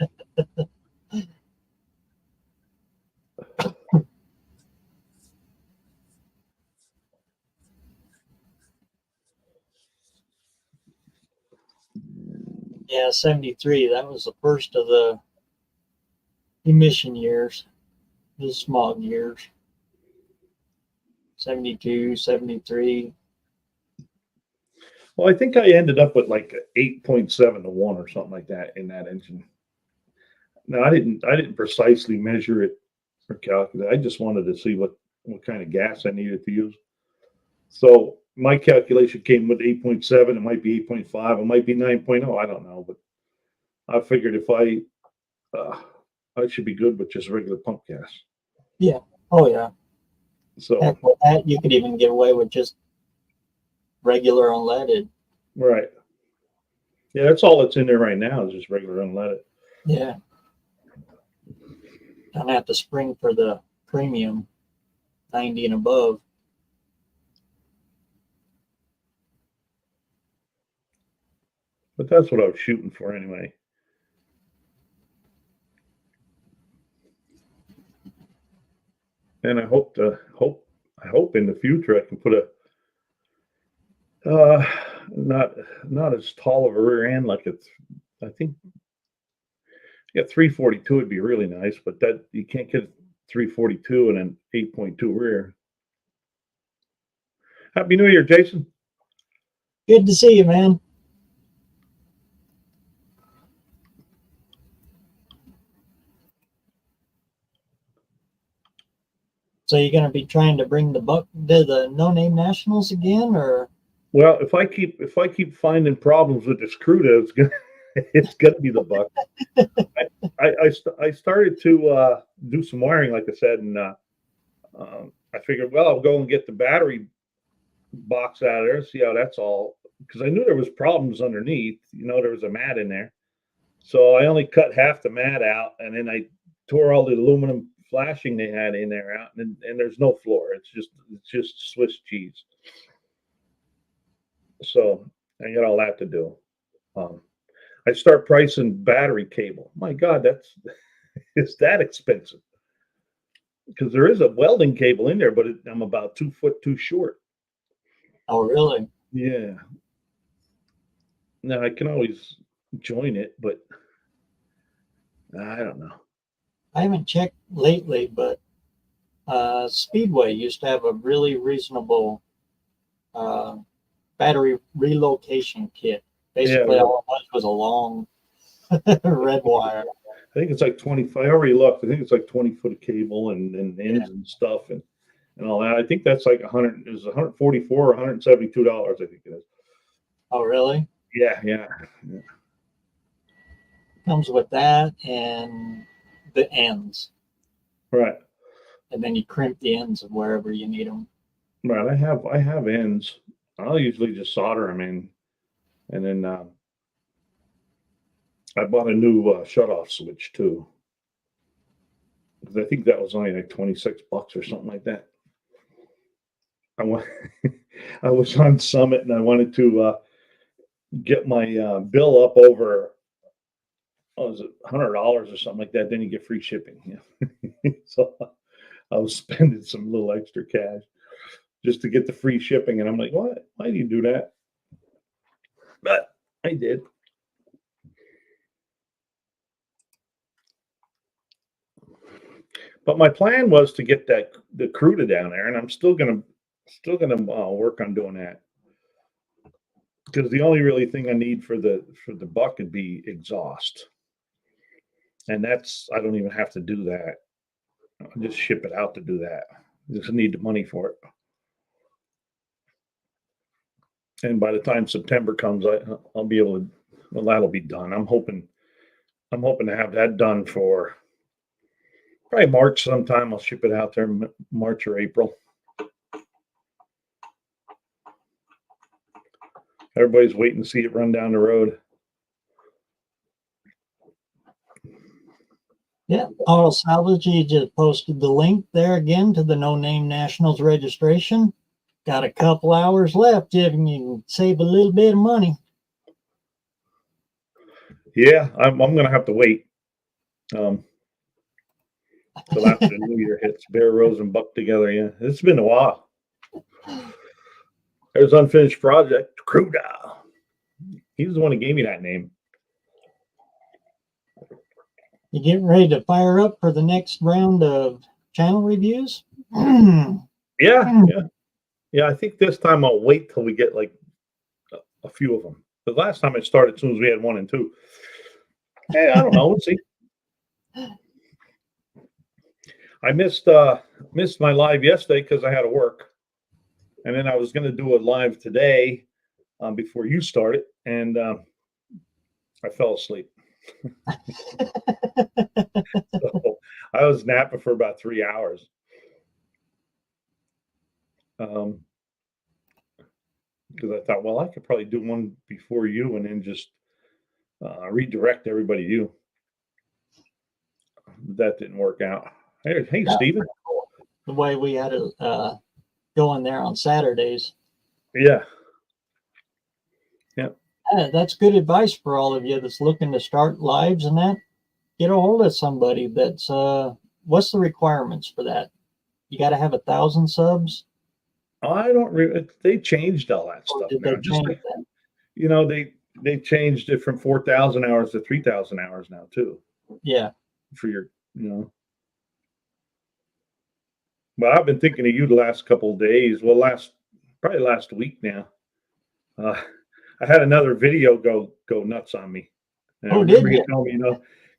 Yeah, 73, that was the first of the emission years, the smog years. 72, 73. Well, I think I ended up with like 8.7 to 1 or something like that in that engine. Now I didn't precisely measure it or calculate. I just wanted to see what kind of gas I needed to use. So my calculation came with 8.7. It might be 8.5. It might be 9.0. I don't know, but I figured if I should be good with just regular pump gas. Yeah. Oh, yeah. So Heck, with that, you could even get away with just regular unleaded. right, yeah, that's all that's in there right now is just regular unleaded. Yeah. Don't have to spring for the premium 90 and above. But that's what I was shooting for anyway. And I hope in the future I can put a uh not not as tall of a rear end like it's I think yeah 342 would be really nice, but that you can't get 342 and an 8.2 rear. Happy New Year, Jason. Good to see you, man. So you're going to be trying to bring the No Name Nationals again, or? Well, if I keep finding problems with this CRUDA, it's gonna be the Buck. I started to do some wiring, like I said, and I figured, well, I'll go and get the battery box out of there, see how that's all, because I knew there was problems underneath. You know, there was a mat in there, so I only cut half the mat out, and then I tore all the aluminum flashing they had in there out, and there's no floor. It's just Swiss cheese. So I got all that to do. Um, I start pricing battery cable. My God, that's it's that expensive because there is a welding cable in there, but I'm about 2 foot too short. Oh, really? Yeah. Now I can always join it, but I don't know. I haven't checked lately, but Speedway used to have a really reasonable uh, battery relocation kit. Yeah, Basically, all it was a long red wire. I think it's like 25. I already looked. I think it's like 20 foot of cable and Yeah. ends and stuff and all that. I think that's like 100 is 144 or $172. I think it is. Oh, really? Yeah, yeah. Comes with that and the ends. Right. And then you crimp the ends of wherever you need them. Right. I have ends. I'll usually just solder them in, and then I bought a new shut-off switch too, because I think that was only like $26 or something like that. I want, I was on Summit and I wanted to get my bill up over, oh, was it $100 or something like that? Then you get free shipping. Yeah. So I was spending some little extra cash just to get the free shipping, and I'm like, what? Why do you do that? But I did. But my plan was to get the CRUDA down there, and I'm still gonna work on doing that. because the only really thing I need for the buck would be exhaust, and that's I don't even have to do that. I'll just ship it out to do that. I just need the money for it. And by the time September comes, I'll be able to. Well, that'll be done. I'm hoping to have that done for probably March sometime. I'll ship it out there March or April. Everybody's waiting to see it run down the road. Yeah, Auto Salvage, you just posted the link there again to the No Name Nationals registration. Got a couple hours left if you can save a little bit of money. Yeah, I'm going to have to wait till after the New Year hits. BareRose and Buck together. Yeah, it's been a while. There's Unfinished Project. Cruda. He was the one who gave me that name. You getting ready to fire up for the next round of channel reviews? Yeah. I think this time I'll wait till we get like a few of them. The last time I started, as soon as we had 1 and 2. Hey, I don't know. We'll see. I missed my live yesterday because I had to work, and then I was going to do a live today before you started, and I fell asleep. So I was napping for about 3 hours. Because I thought, well, I could probably do one before you and then just redirect everybody to you. That didn't work out. Hey, Steven. The way we had it going there on Saturdays. Yeah. That's good advice for all of you that's looking to start lives and that. Get a hold of somebody that's what's the requirements for that? You got to have 1,000 subs. I don't. They changed all that stuff now. Just like, they changed it from 4,000 hours to 3,000 hours now too. Yeah. For your, But I've been thinking of you the last couple of days. Well, probably last week now. I had another video go nuts on me. And did you? Tell me,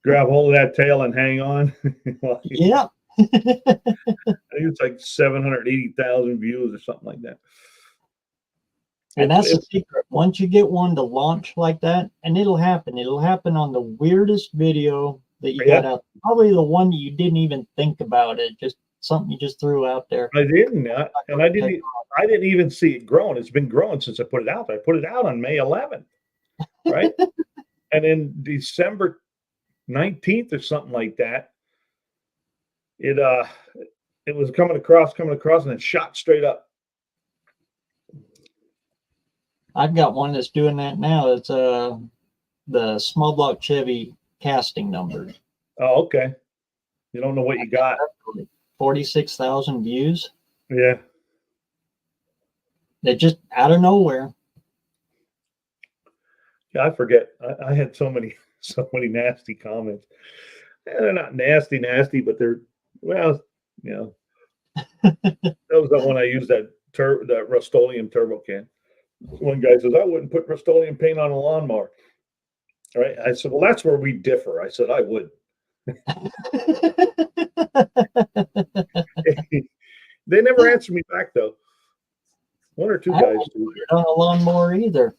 grab hold of that tail and hang on. Yeah. I think it's like 780,000 views or something like that. And that's the secret. Once you get one to launch like that, and it'll happen. It'll happen on the weirdest video that you got out. Probably the one that you didn't even think about it. Just something you just threw out there. I didn't. And I didn't even see it growing. It's been growing since I put it out. I put it out on May 11th. Right. And then December 19th or something like that, it was coming across, and it shot straight up. I've got one that's doing that now. It's the small block Chevy casting number. Oh, okay. You don't know what you got. 46,000 views. Yeah. They're just out of nowhere. Yeah, I forget. I had so many nasty comments. And they're not nasty, but they're, well, that was the one I used, that Rust-Oleum turbo can. One guy says, I wouldn't put Rust-Oleum paint on a lawnmower. All right. I said, well, that's where we differ. I said, I would. They never answered me back, though. 1 or 2 guys do. Put it on a lawnmower either.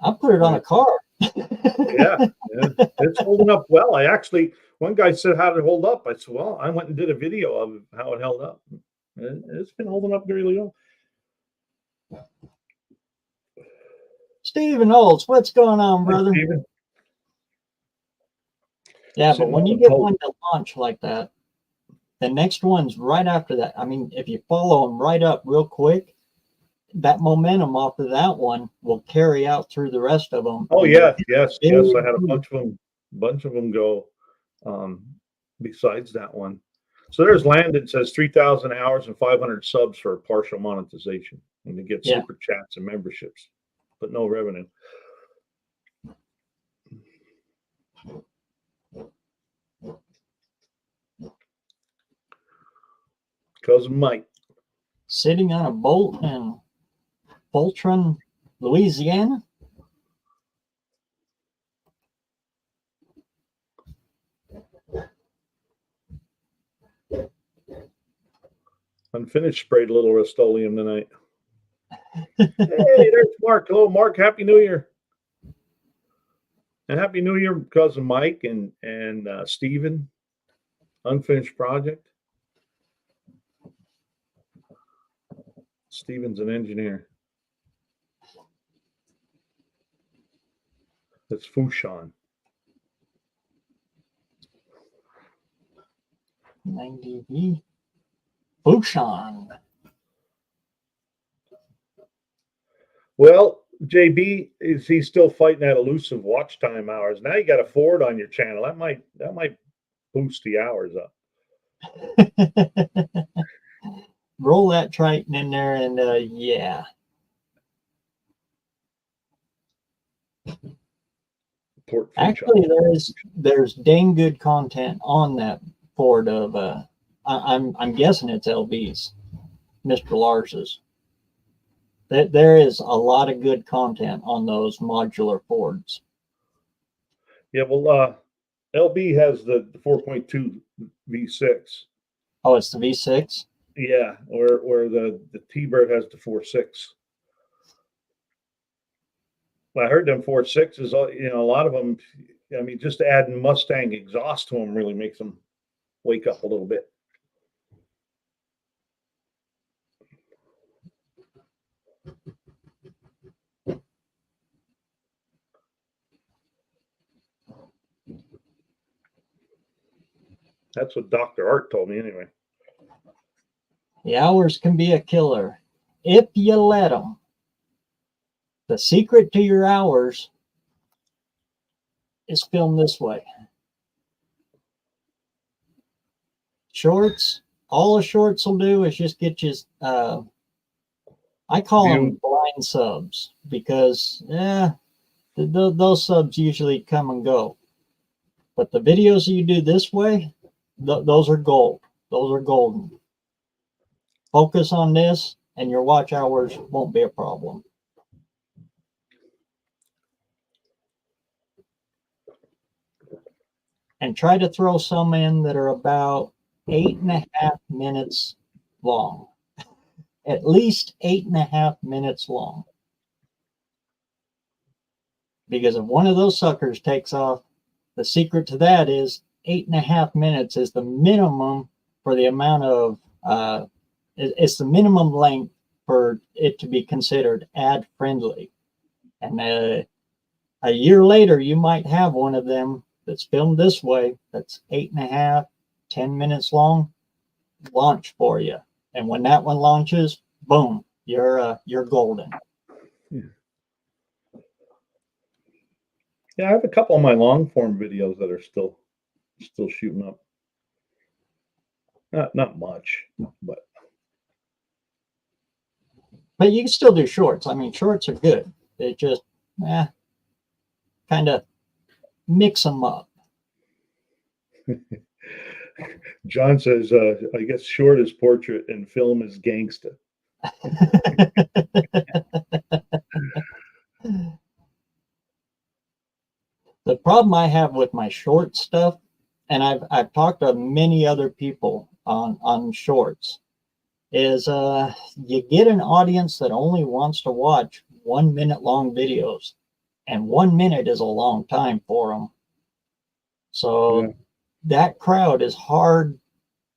I put it on a car. Yeah, it's holding up well. One guy said, how did it hold up? I said, well, I went and did a video of how it held up. It's been holding up really well. Stephen Olds, what's going on, brother? Hey, Steven. Yeah, but when you get one to launch like that, the next one's right after that. I mean, if you follow them right up real quick, that momentum off of that one will carry out through the rest of them. Oh yeah, yes. I had a bunch of them go besides that one. So there's Landon says 3,000 hours and 500 subs for partial monetization, and to get super chats and memberships, but no revenue. Cousin Mike sitting on a bolt and Voltron Louisiana? Unfinished sprayed a little Rust-Oleum tonight. Hey, there's Mark. Hello, Mark. Happy New Year. And Happy New Year, cousin Mike and Steven. Unfinished project. Steven's an engineer. That's Fushan. 90V. Fushan. Well, JB, is he still fighting that elusive watch time hours? Now you got a Ford on your channel. That might boost the hours up. Roll that Triton in there, and yeah. Actually, there's dang good content on that Ford of I'm guessing it's LB's, Mr. Lars's. There is a lot of good content on those modular Fords. Yeah, well, LB has the 4.2 V6. Oh, it's the V6? Yeah, or the T-Bird has the 4.6. Well, I heard them 4.6s, a lot of them, I mean, just adding Mustang exhaust to them really makes them wake up a little bit. That's what Dr. Art told me anyway. The hours can be a killer if you let them. The secret to your hours is filmed this way. Shorts, all the shorts will do is just get you, I call them blind subs, because those subs usually come and go. But the videos you do this way, those are gold. Those are golden. Focus on this, and your watch hours won't be a problem. And try to throw some in that are about 8.5 minutes long. At least 8.5 minutes long. Because if one of those suckers takes off, the secret to that is 8.5 minutes is the minimum for the amount of, it's the minimum length for it to be considered ad friendly. And a year later, you might have one of them that's filmed this way, that's 8.5, 10 minutes long, launch for you. And when that one launches, boom, you're golden. Yeah, I have a couple of my long form videos that are still shooting up. Not much, but you can still do shorts. I mean, shorts are good. They just kind of mix them up. John says, I guess short is portrait and film is gangsta. The problem I have with my short stuff, and I've talked to many other people on shorts, is you get an audience that only wants to watch 1 minute long videos, and 1 minute is a long time for them. So that crowd is hard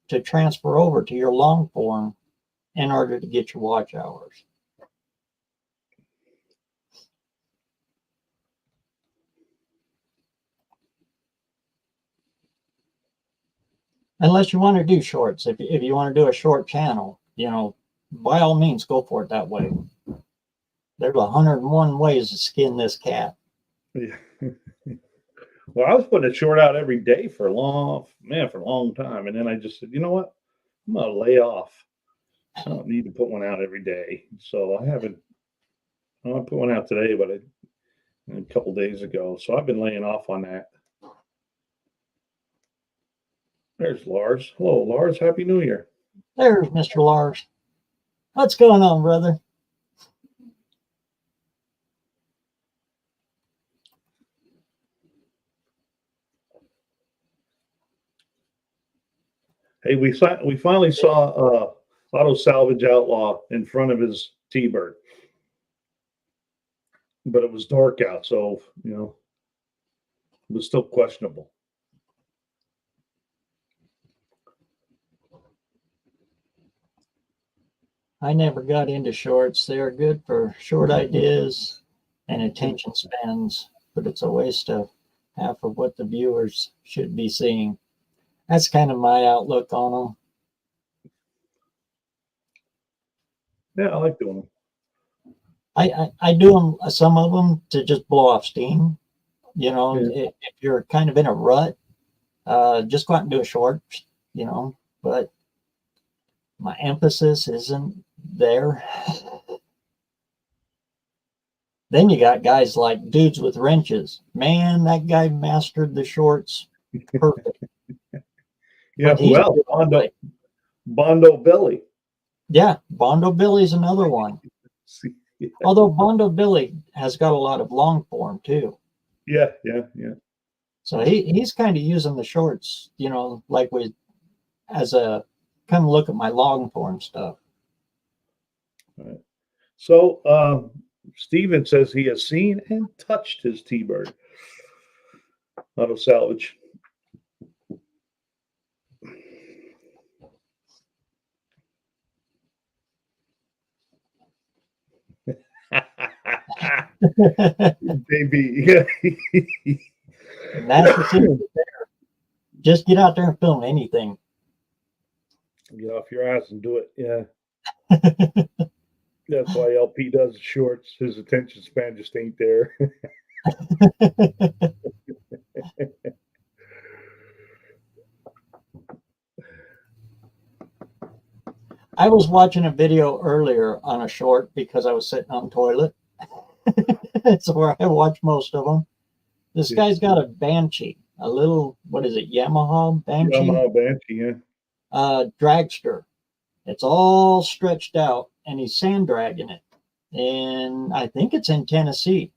to transfer over to your long form in order to get your watch hours. Unless you want to do shorts. If you want to do a short channel, by all means, go for it that way. There's 101 ways to skin this cat. Yeah. Well, I was putting a short out every day for a long time. And then I just said, you know what? I'm going to lay off. I don't need to put one out every day. So I put one out today, but a couple days ago. So I've been laying off on that. There's Lars. Hello, Lars. Happy New Year. There's Mr. Lars. What's going on, brother? Hey, we finally saw Auto Salvage Outlaw in front of his T-Bird, but it was dark out, so you know it was still questionable. I never got into shorts. They are good for short ideas and attention spans, but it's a waste of half of what the viewers should be seeing. That's kind of my outlook on them. Yeah, I like doing them. I do them, some of them, to just blow off steam. You know, Yeah. if you're kind of in a rut, just go out and do a short, you know, but my emphasis isn't there. Then you got guys like Dudes with Wrenches. Man, that guy mastered the shorts perfect. Yeah, But he's well, Bondo Billy. yeah, Bondo Billy's another one. Yeah, Although Bondo Billy has got a lot of long form too. yeah. So he's kind of using the shorts, you know, like we as a come look at my long form stuff. All right. So Steven says he has seen and touched his T-Bird. Auto Salvage. Baby, yeah. And that's the secret there. Just get out there and film anything. Get off your ass and do it. Yeah. That's why LP does shorts. His attention span just ain't there. I was watching a video earlier on a short because I was sitting on the toilet. It's where I watch most of them. This guy's got a Banshee, a little, what is it, Yamaha Banshee? Yamaha Banshee, yeah. Dragster. It's all stretched out, and he's sand dragging it. And I think it's in Tennessee.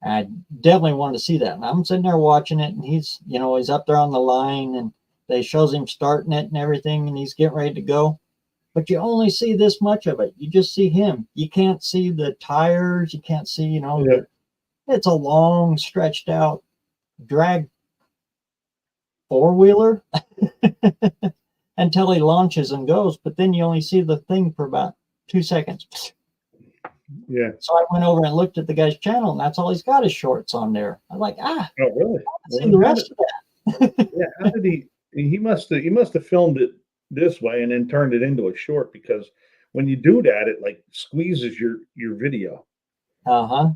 I definitely want to see that. And I'm sitting there watching it, and he's, you know, he's up there on the line, and they shows him starting it and everything, and he's getting ready to go. But you only see this much of it. You just see him. You can't see the tires. You can't see, you know, Yeah. it's a long, stretched out drag four-wheeler until he launches and goes. But then you only see the thing for about 2 seconds. Yeah. So I went over and looked at the guy's channel, and that's all he's got is shorts on there. I'm like, Oh, really? let's see the rest of that. Yeah. How did he? He must have filmed it this way and then turned it into a short, because when you do that, it like squeezes your video. Uh-huh.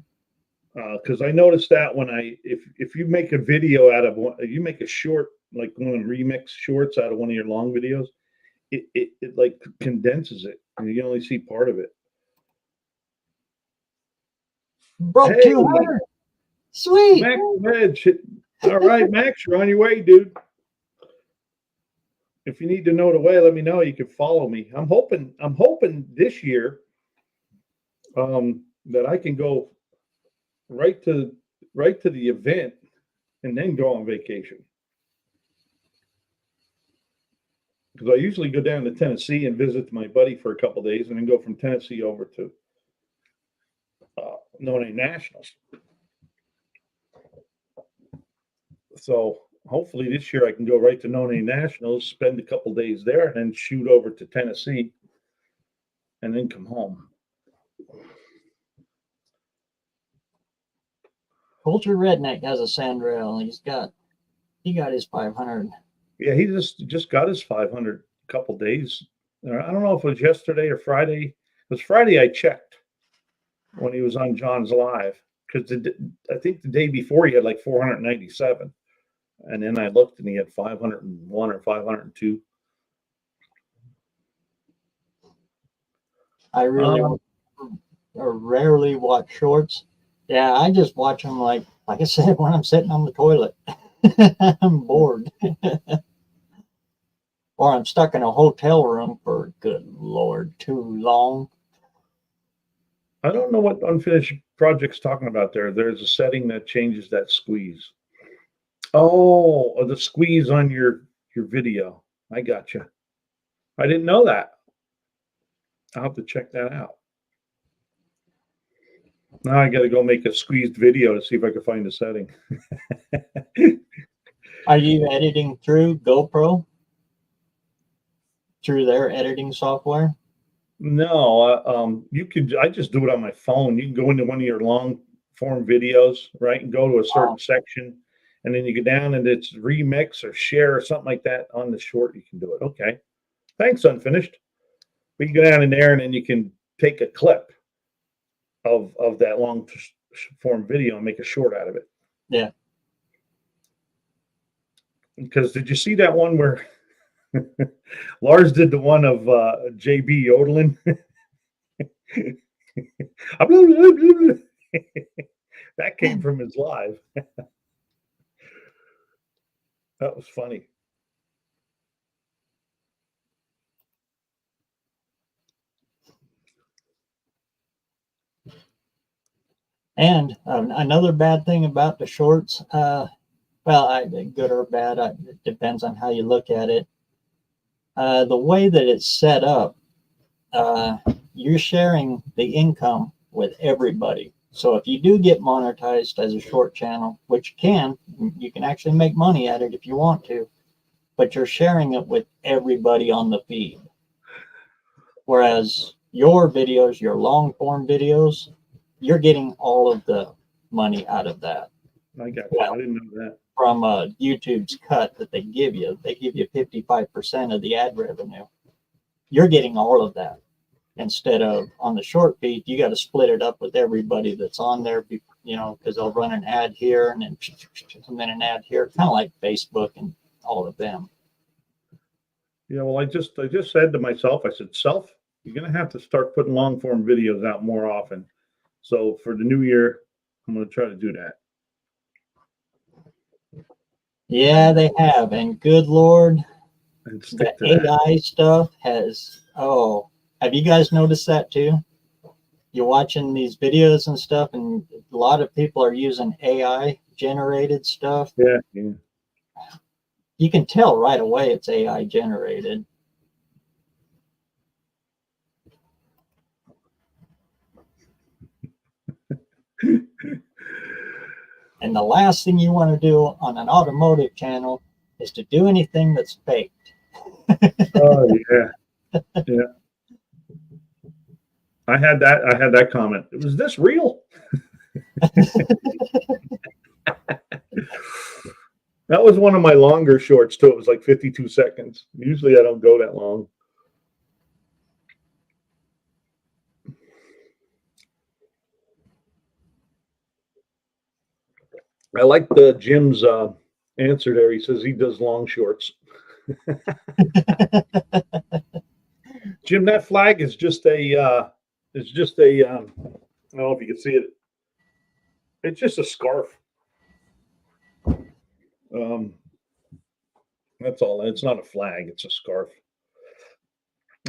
Because I noticed that when if you make a video out of one, you make a short, like one of them remix shorts out of one of your long videos, it like condenses it and you only see part of it. Broke Hey, 200. Sweet. Max Wedge. All right, Max, you're on your way, dude. If you need to know the way, let me know. You can follow me. I'm hoping this year that I can go right to the event and then go on vacation. Because I usually go down to Tennessee and visit my buddy for a couple of days and then go from Tennessee over to Nome Nationals. So hopefully this year I can go right to Nome Nationals, spend a couple of days there, and then shoot over to Tennessee and then come home. Culture Redneck has a sandrail. He got his 500. Yeah, he just got his 500 a couple days. I don't know if it was yesterday or Friday. It was Friday I checked when he was on John's Live, because I think the day before he had like 497. And then I looked and he had 501 or 502. I rarely watch shorts. Yeah, I just watch them like I said, when I'm sitting on the toilet. I'm bored. Or I'm stuck in a hotel room for, good Lord, too long. I don't know what Unfinished Project's talking about there. There's a setting that changes that squeeze. Oh, the squeeze on your video. I gotcha. I didn't know that. I'll have to check that out. Now I got to go make a squeezed video to see if I can find the setting. Are you editing through GoPro? Through their editing software? No, you could. I just do it on my phone. You can go into one of your long form videos, right, and go to a certain section, and then you go down and it's remix or share or something like that on the short. You can do it. Okay, thanks, Unfinished. But you go down in there and then you can take a clip of that long form video and make a short out of it. Yeah. Because did you see that one where Lars did the one of JB yodeling? That came from his live. That was funny. And another bad thing about the shorts, good or bad, it depends on how you look at it. The way that it's set up, you're sharing the income with everybody. So if you do get monetized as a short channel, which you can actually make money at it if you want to, but you're sharing it with everybody on the feed. Whereas your videos, your long form videos, you're getting all of the money out of that. I got you. I didn't know that. From YouTube's cut that they give you 55% of the ad revenue. You're getting all of that. Instead of on the short feed, you got to split it up with everybody that's on there, because they'll run an ad here and then an ad here, kind of like Facebook and all of them. Yeah, well, I just said to myself, I said, self, you're gonna have to start putting long form videos out more often. So for the new year, I'm gonna try to do that. Yeah, they have, and good Lord, And stick to the AI that. stuff has. Oh, have you guys noticed that too? You're watching these videos and stuff, and a lot of people are using AI generated stuff. Yeah. You can tell right away it's AI generated. And the last thing you want to do on an automotive channel is to do anything that's faked. Oh yeah. Yeah. I had that comment. Was this real? That was one of my longer shorts too. It was like 52 seconds. Usually I don't go that long. I like the Jim's answer there. He says he does long shorts. Jim, that flag is just a I don't know if you can see it. It's just a scarf. That's all. It's not a flag. It's a scarf.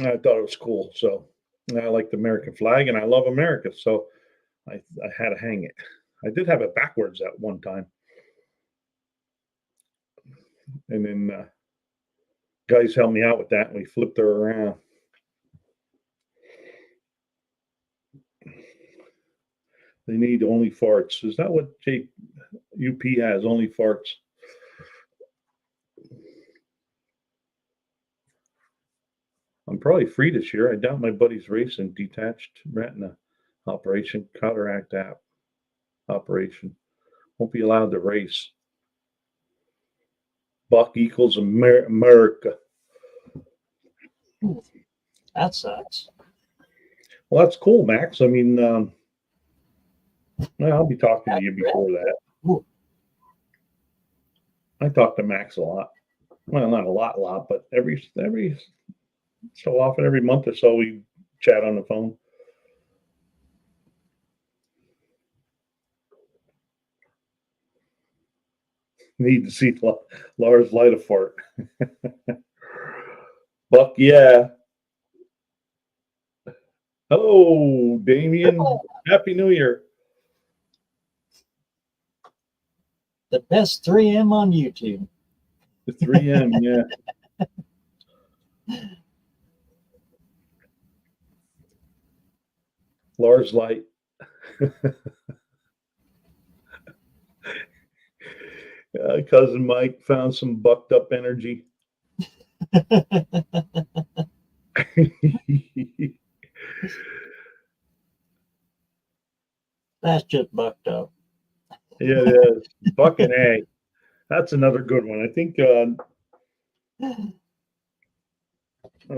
I thought it was cool. So I like the American flag and I love America. So I had to hang it. I did have it backwards at one time. And then guys helped me out with that and we flipped her around. They need only farts. Is that what UP has? Only farts. I'm probably free this year. I doubt my buddy's racing detached retina operation, cataract app operation. Won't be allowed to race. Buck equals America. That sucks. Well, that's cool, Max. I mean, I'll be talking to you before that. Ooh. I talk to Max a lot. Well, not a lot, but every so often, every month or so, we chat on the phone. Need to see Lars light a fart. Buck, yeah. Hello, Damien. Happy New Year. The best 3M on YouTube. The 3M, yeah. Lars Light. Cousin Mike found some bucked up energy. That's just bucked up. Yeah, it is. Fucking A. That's another good one. I think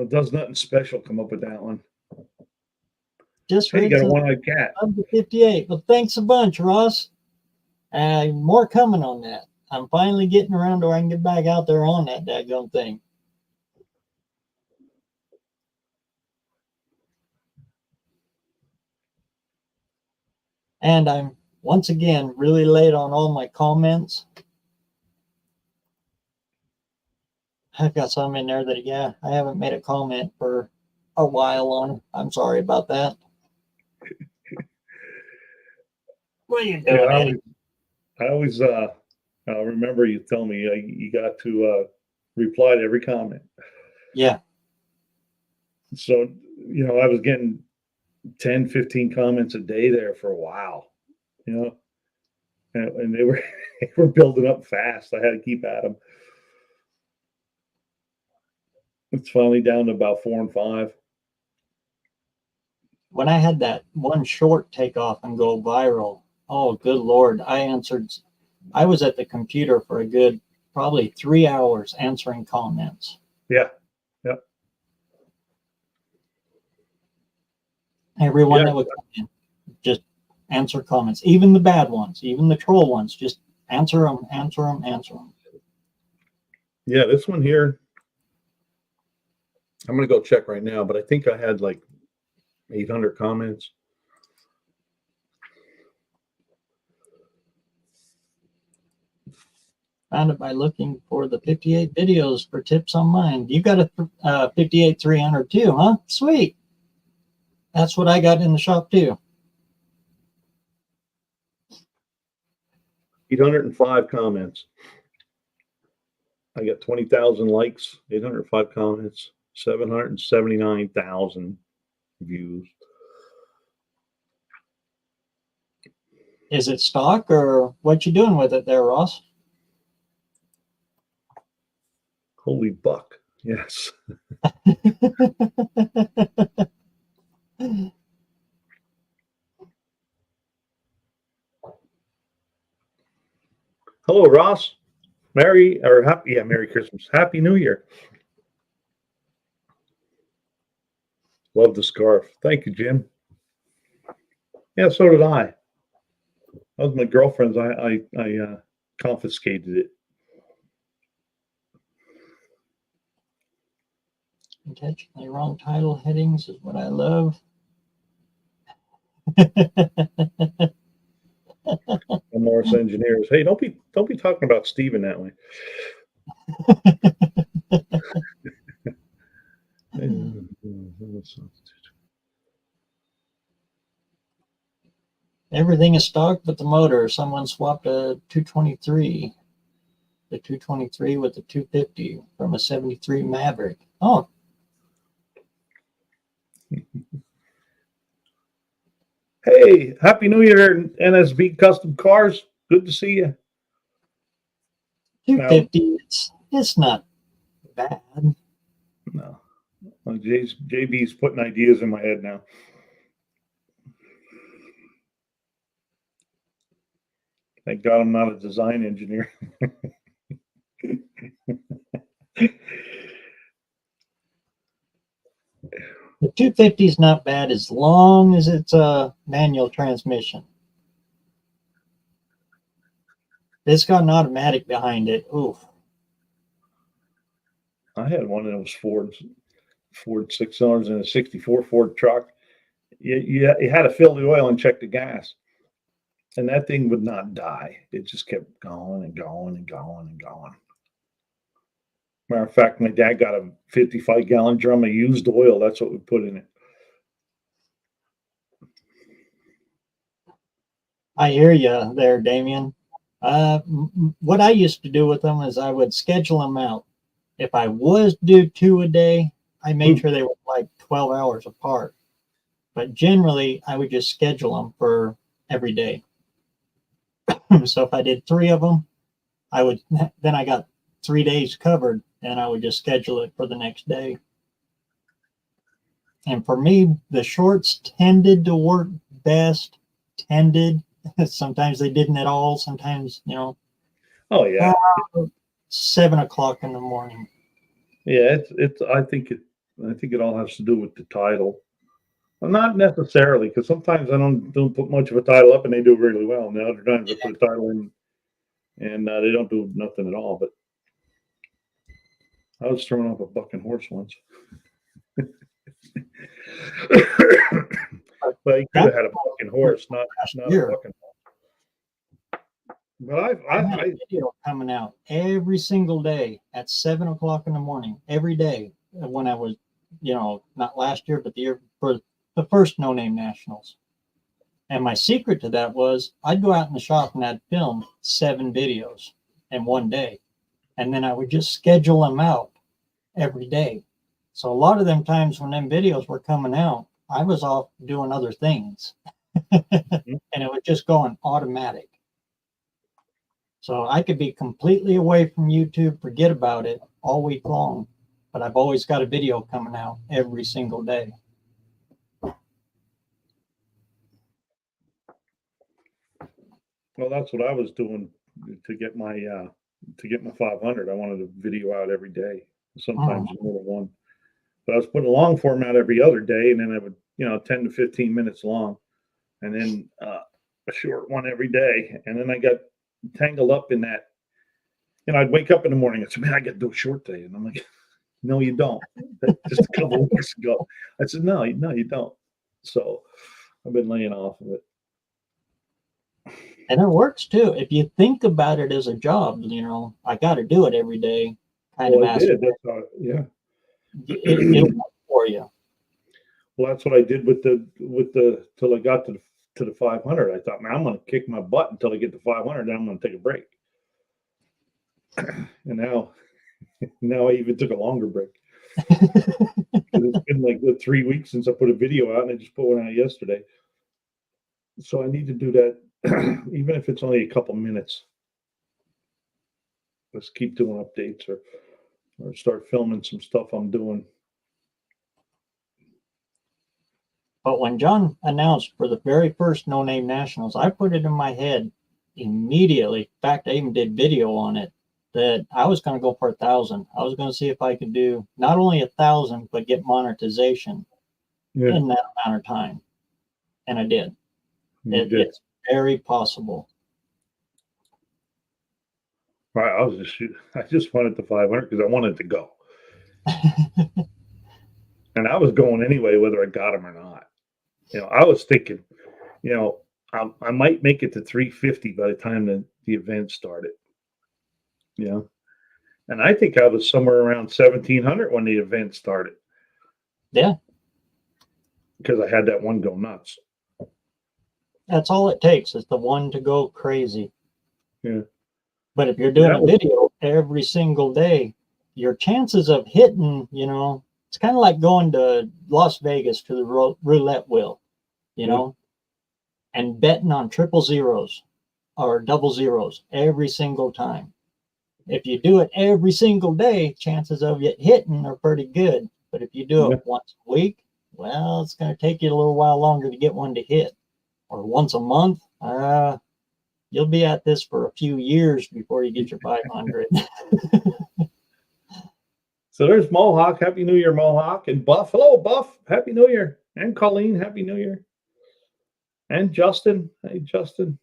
Does Nothing Special come up with that one. Just Hey, you read got a some one-eyed cat. of the 58. Well, thanks a bunch, Ross. More coming on that. I'm finally getting around to where I can get back out there on that daggone thing. And I'm once again really late on all my comments. I've got some in there that, yeah, I haven't made a comment for a while on. I'm sorry about that. What are you doing, Yeah, Eddie? I always remember you telling me you got to reply to every comment. Yeah. So, I was getting 10, 15 comments a day there for a while, and they were they were building up fast. I had to keep at them. It's finally down to about 4 and 5. When I had that one short take off and go viral, oh, good Lord, I was at the computer for a good probably 3 hours answering comments. Yeah. Everyone that would come in, just answer comments, even the bad ones, even the troll ones, just answer them. Yeah, this one here, I'm going to go check right now, but I think I had like 800 comments. Found it by looking for the 58 videos for tips on mine. You got a 58 300 too, huh? Sweet. That's what I got in the shop too. 805 comments. I got 20,000 likes, 805 comments, 779,000 views. Is it stock or what you doing with it there, Ross? Holy buck. Yes. Hello, Ross. Merry Christmas. Happy New Year. Love the scarf. Thank you, Jim. Yeah, so did I. That was my girlfriend's. I confiscated it. Intentionally wrong title headings is what I love. Morris Engineers. Hey, don't be talking about Steven that way. Everything is stock but the motor. Someone swapped a 223, the 223 with the 250 from a 73 Maverick. Oh. Hey, Happy New Year, NSB Custom Cars. Good to see you. 250, it's not bad. No. Well, JB's putting ideas in my head now. Thank God I'm not a design engineer. The 250 is not bad as long as it's a manual transmission. It's got an automatic behind it. Oof. I had one that was Ford 6 cylinders in a 64 Ford truck. You had to fill the oil and check the gas. And that thing would not die. It just kept going and going and going and going. Matter of fact, my dad got a 55-gallon drum of used oil. That's what we put in it. I hear you there, Damien. What I used to do with them is I would schedule them out. If I was do 2 a day, I made sure they were like 12 hours apart. But generally, I would just schedule them for every day. So if I did 3 of them, then I got 3 days covered, and I would just schedule it for the next day. And for me, the shorts tended to work best. Sometimes they didn't at all. Sometimes, Oh yeah. 7 o'clock in the morning. Yeah, it's. I think it all has to do with the title. Well, not necessarily, because sometimes I don't put much of a title up and they do really well, and the other times I put a title in and they don't do nothing at all. But I was throwing off a bucking horse once. But he could have had a bucking horse, not a bucking horse. But I had a video coming out every single day at 7 o'clock in the morning, every day when I was, not last year, but the year for the first No Name Nationals. And my secret to that was I'd go out in the shop and I'd film 7 videos in one day. And then I would just schedule them out every day. So a lot of them times when them videos were coming out, I was off doing other things. And it was just going automatic. So I could be completely away from YouTube, forget about it all week long, but I've always got a video coming out every single day. Well, that's what I was doing to get my 500. I wanted a video out every day, sometimes more than one. But I was putting a long form out every other day, and then I would, 10 to 15 minutes long, and then a short one every day. And then I got tangled up in that. I'd wake up in the morning and say, "Man, I got to do a short day," and I'm like, "No, you don't." Just a couple of weeks ago, I said, "No, you don't." So I've been laying off of it. And it works too. If you think about it as a job, I got to do it every day. Kind of aspect. That's how, yeah. It'll work for you. Well, that's what I did with the till I got to the 500. I thought, man, I'm going to kick my butt until I get to 500. Then I'm going to take a break. And now I even took a longer break. It's been like 3 weeks since I put a video out, and I just put one out yesterday. So I need to do that, even if it's only a couple minutes. Let's keep doing updates or start filming some stuff I'm doing. But when John announced for the very first No Name Nationals, I put it in my head immediately. In fact, I even did video on it, that I was going to go for 1,000. I was going to see if I could do not only 1,000, but get monetization in that amount of time. And I did. It's very possible. Right, I just wanted the 500 because I wanted to go. And I was going anyway, whether I got them or not. I was thinking, I might make it to 350 by the time the event started. And I think I was somewhere around 1,700 when the event started. Yeah. Because I had that one go nuts. That's all it takes, is the one to go crazy. Yeah. But if you're doing a video every single day, your chances of hitting, it's kind of like going to Las Vegas to the roulette wheel, and betting on triple zeros or double zeros every single time. If you do it every single day, chances of it hitting are pretty good. But if you do it once a week, well, it's going to take you a little while longer to get one to hit. Or once a month, you'll be at this for a few years before you get your 500. So there's Mohawk. Happy New Year, Mohawk. And Buff. Hello, Buff. Happy New Year. And Colleen. Happy New Year. And Justin. Hey, Justin.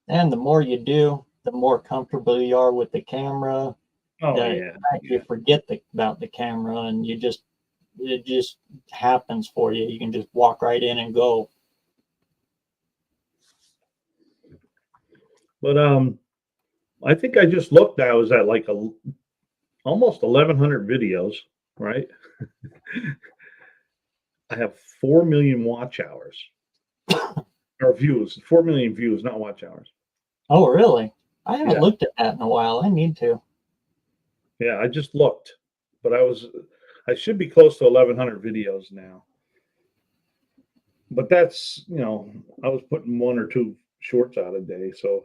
And the more you do, the more comfortable you are with the camera. You forget about the camera, and it just happens for you. You can just walk right in and go. But I think I just looked. I was at like almost 1,100 videos, right? I have 4 million watch hours or views. 4 million views, not watch hours. Oh, really? I haven't looked at that in a while. I need to. Yeah, I just looked, but I should be close to 1,100 videos now. But that's, I was putting one or two shorts out a day. So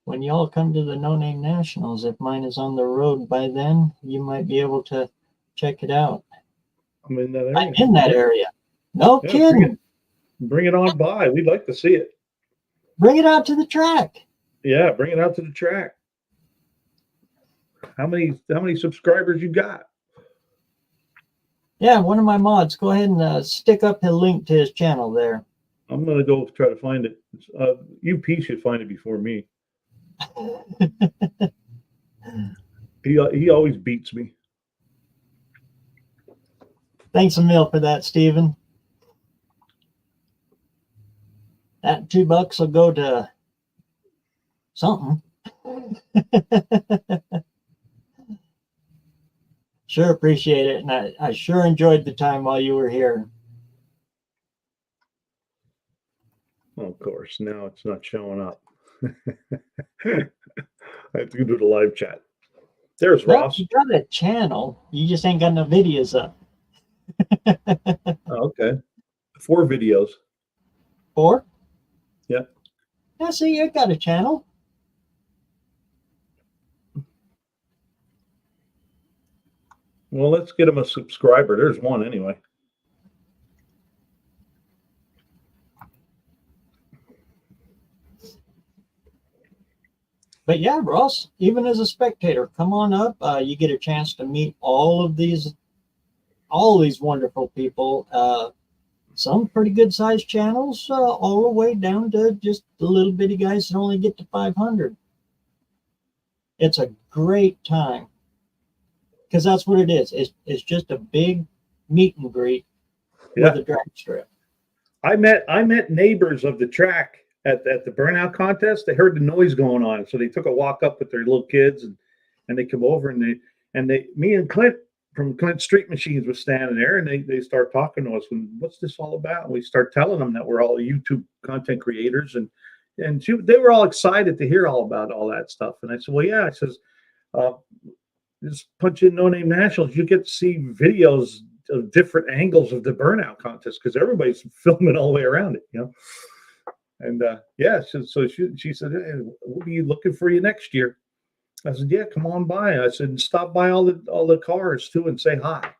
when y'all come to the No Name Nationals, if mine is on the road by then, you might be able to check it out. I'm in that area. I'm in that area. No Yeah, kidding. Bring it on by. We'd like to see it. Bring it out to the track. Yeah, bring it out to the track. How many subscribers you got? Yeah, one of my mods. Go ahead and stick up a link to his channel there. I'm gonna go try to find it. UP should find it before me. He always beats me. Thanks a mil for that, Steven. That $2 will go to something. Sure appreciate it, and I sure enjoyed the time while you were here. Well, of course, now it's not showing up. I have to do the live chat. There's Well, Ross. you got a channel, you just ain't got no videos up. Oh, okay. 4 videos. 4? Yeah. Yeah, see, you got a channel. Well, let's get him a subscriber. There's one anyway. But yeah, Ross, even as a spectator, come on up. You get a chance to meet all these wonderful people. Some pretty good sized channels, all the way down to just the little bitty guys that only get to 500. It's a great time because that's what it is. It's just a big meet and greet with a drag strip. I met neighbors of the track at the burnout contest. They heard the noise going on, so they took a walk up with their little kids, and they come over and me and Clint from Clint Street Machines was standing there, and they start talking to us. And what's this all about? And we start telling them that we're all YouTube content creators, and they were all excited to hear all about all that stuff. And I said, well, yeah. I says, just punch in No Name Nationals, you get to see videos of different angles of the burnout contest because everybody's filming all the way around it, And yeah, so she said, hey, we'll be looking for you next year. I said, yeah, come on by. I said, stop by all the cars too and say hi.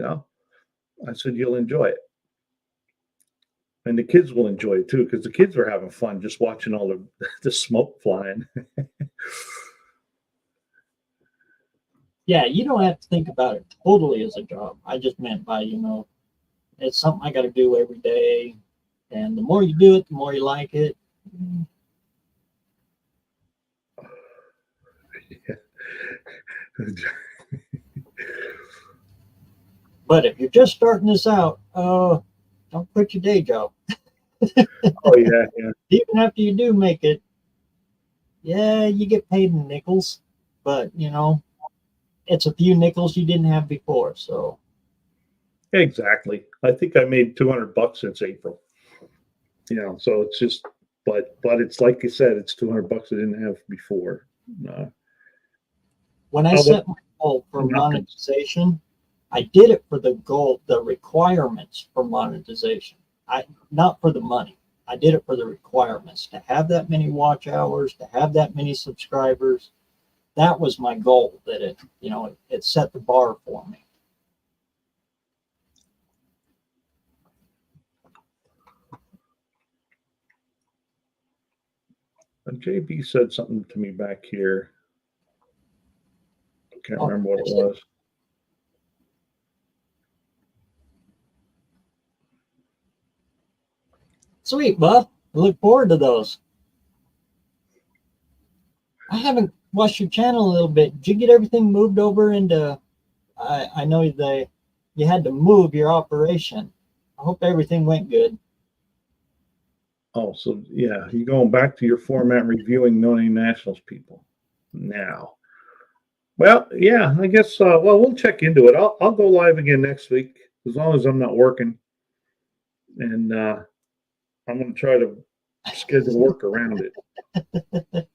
I said, you'll enjoy it. And the kids will enjoy it too, because the kids were having fun just watching all the smoke flying. Yeah, you don't have to think about it totally as a job. I just meant by, it's something I got to do every day. And the more you do it, the more you like it. But if you're just starting this out, don't quit your day job. Oh, yeah. Even after you do make it, yeah, you get paid in nickels. But, it's a few nickels you didn't have before. So exactly. I think I made $200 since April. So it's just, but it's like you said, it's $200 I didn't have before. When I set my goal for monetization, I did it for the requirements for monetization. Not for the money. I did it for the requirements, to have that many watch hours, to have that many subscribers. That was my goal, that it set the bar for me. And JB said something to me back here. I can't remember what it was. Sweet, Buff. I look forward to those. I haven't watched your channel a little bit. Did you get everything moved over into? I know you had to move your operation. I hope everything went good. Oh, so yeah, you're going back to your format reviewing No Name Nationals people now. Well, yeah, I guess. We'll check into it. I'll go live again next week as long as I'm not working, and I'm going to try to schedule work around it.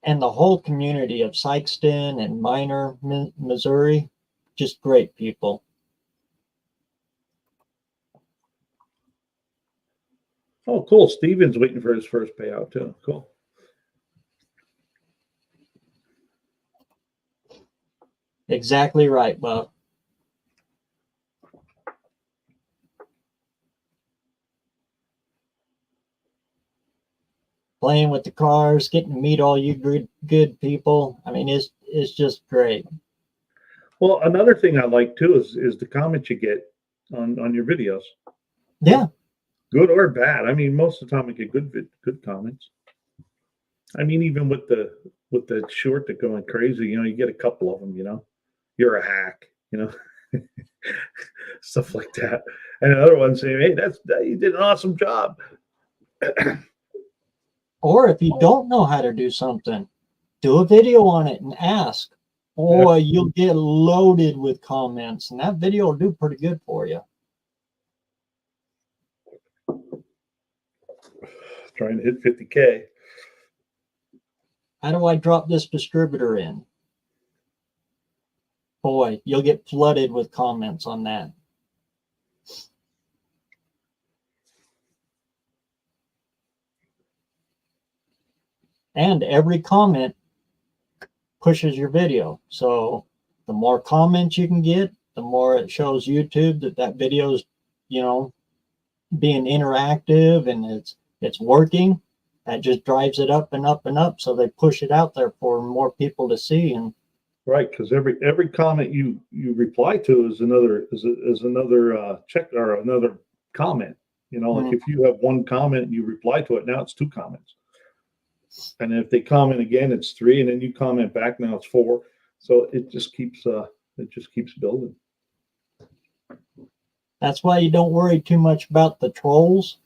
And the whole community of Sikeston and Minor, Missouri, just great people. Oh, cool. Steven's waiting for his first payout too. Cool. Exactly right, Buck. Playing with the cars, getting to meet all you good people. I mean, it's just great. Well, another thing I like too is the comments you get on your videos. Yeah. Good or bad. I mean, most of the time I get good comments. I mean, even with the short that going crazy, you know, you get a couple of them. You know, you're a hack. You know, stuff like that. And another one saying, "Hey, you did an awesome job." Or if you don't know how to do something, do a video on it and ask. Boy, you'll get loaded with comments, and that video will do pretty good for you. Trying to hit 50K. How do I drop this distributor in? Boy, you'll get flooded with comments on that. And every comment pushes your video. So the more comments you can get, the more it shows YouTube that video is, you know, being interactive and it's working. That just drives it up and up and up. So they push it out there for more people to see. And Right, because every comment you reply to is another check or another comment. You know, like if you have one comment and you reply to it, now it's two comments. And if they comment again, it's three, and then you comment back, now it's four. So it just keeps building. that's why you don't worry too much about the trolls.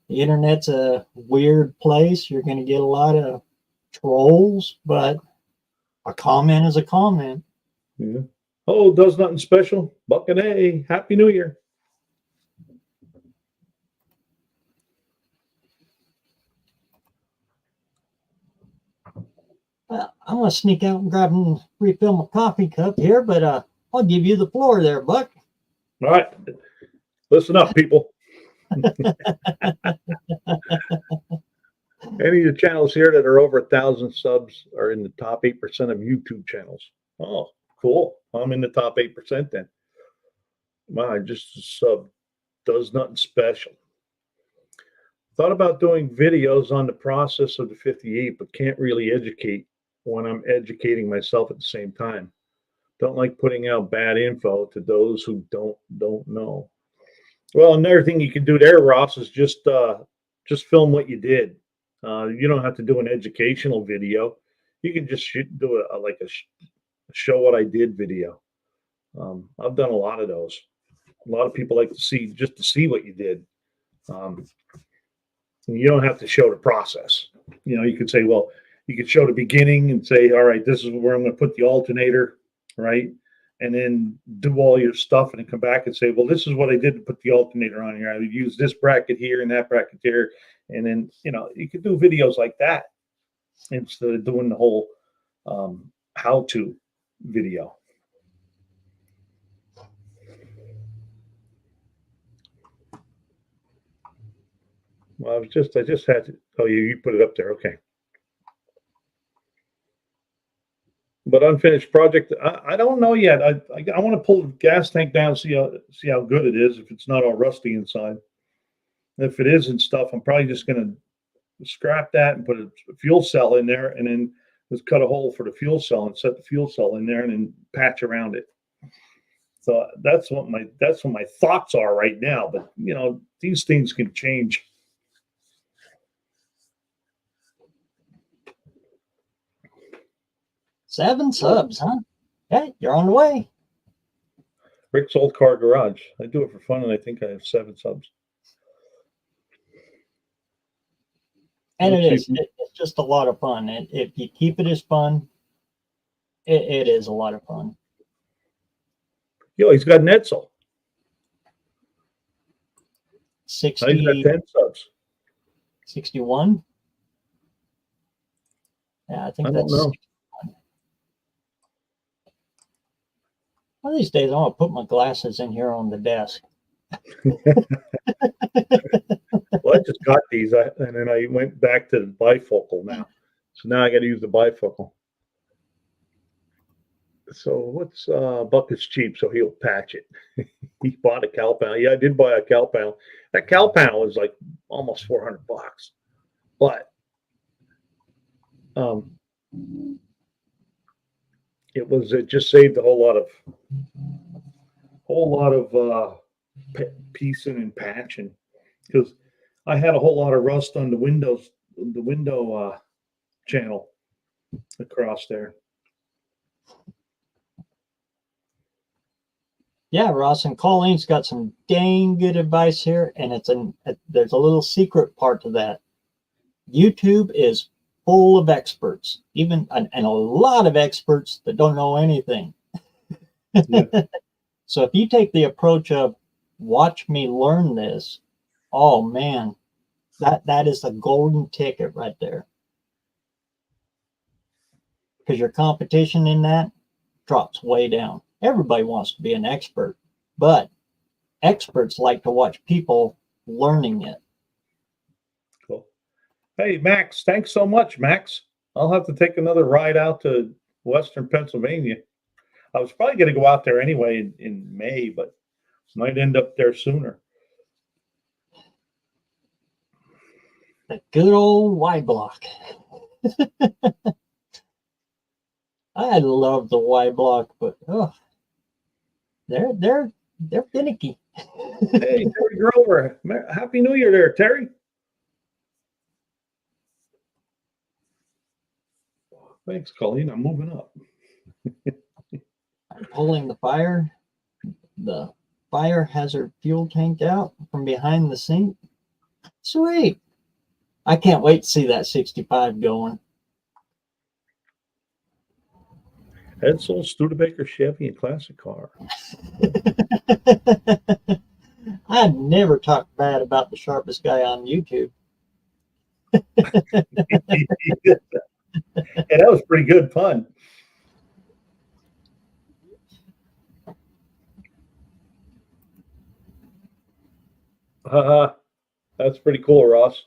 The internet's a weird place. You're going to get a lot of trolls, but a comment is a comment. Yeah. Oh, does nothing special. Buck and A. Happy New Year. I'm going to sneak out and grab and refill my coffee cup here, but I'll give you the floor there, Buck. All right. Listen up, people. Any of the channels here that are over 1,000 subs are in the top 8% of YouTube channels. Oh, cool. I'm in the top 8% then. Wow, just a sub does nothing special. Thought about doing videos on the process of the 58, but can't really educate when I'm educating myself at the same time. Don't like putting out bad info to those who don't know. Well, another thing you can do there, Ross, is just film what you did. You don't have to do an educational video. You can just do a show what I did video. I've done a lot of those. A lot of people like to see what you did. You don't have to show the process. You know, you could say, well, you could show the beginning and say, all right, this is where I'm going to put the alternator, right? And then do all your stuff and then come back and say, well, this is what I did to put the alternater on here. I would use this bracket here and that bracket there. And then, you know, you could do videos like that instead of doing the whole how-to video. Well, I just had to, oh, you put it up there. Okay. But unfinished project, I don't know yet. I want to pull the gas tank down, see how good it is, if it's not all rusty inside. If it is and stuff, I'm probably just going to scrap that and put a fuel cell in there, and then just cut a hole for the fuel cell and set the fuel cell in there and then patch around it. So that's what my thoughts are right now. But you know, these things can change. Seven subs, huh? Okay, you're on the way. Rick's Old Car Garage. I do it for fun, and I think I have 7 subs. And it's just a lot of fun. If you keep it as fun, it is a lot of fun. Yo, he's got an Edsel. 60. He's got 10 subs. 61. Yeah, I I think don't that's know. one of these days. I want to put my glasses in here on the desk. Well, I just got these, and then I went back to the bifocal now. So now I got to use the bifocal. So what's Buck is cheap, so he'll patch it. He bought a cow panel. Yeah, I did buy a cow panel. That cow panel is like almost $400, but um, it just saved a whole lot of piecing and patching because I had a whole lot of rust on the window channel across there. Yeah, Ross, and Colleen's got some dang good advice here, and there's a little secret part to that. YouTube is full of experts, and a lot of experts that don't know anything. Yeah. So if you take the approach of watch me learn this, oh man, that is the golden ticket right there. Because your competition in that drops way down. Everybody wants to be an expert, but experts like to watch people learning it. Cool. Hey, Max, thanks so much, Max. I'll have to take another ride out to Western Pennsylvania. I was probably going to go out there anyway in May, but might end up there sooner. The good old Y block. I love the Y block, but they're finicky. Hey, Terry Grover, Happy New Year there, Terry. Thanks, Colleen. I'm moving up. I'm pulling the fire. The fire hazard fuel tank out from behind the sink. Sweet. I can't wait to see that 65 going. Edsel, Studebaker, Chevy, and classic car. I've never talked bad about the sharpest guy on YouTube. And that was pretty good fun. That's pretty cool, Ross.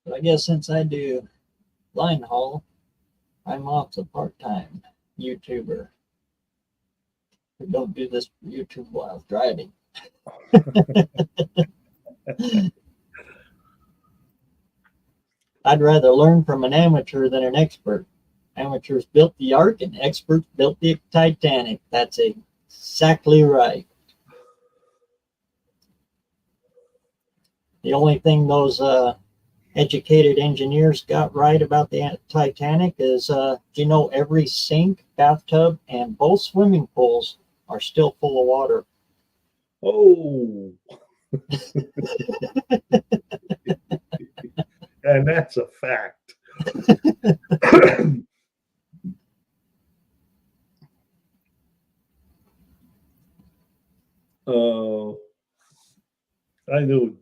But I guess since I do line haul, I'm off the part-time YouTuber. We don't do this for YouTube while driving. I'd rather learn from an amateur than an expert. Amateurs built the Ark and experts built the Titanic. That's exactly right. The only thing those educated engineers got right about the Titanic is, every sink, bathtub, and both swimming pools are still full of water. Oh. And that's a fact. I knew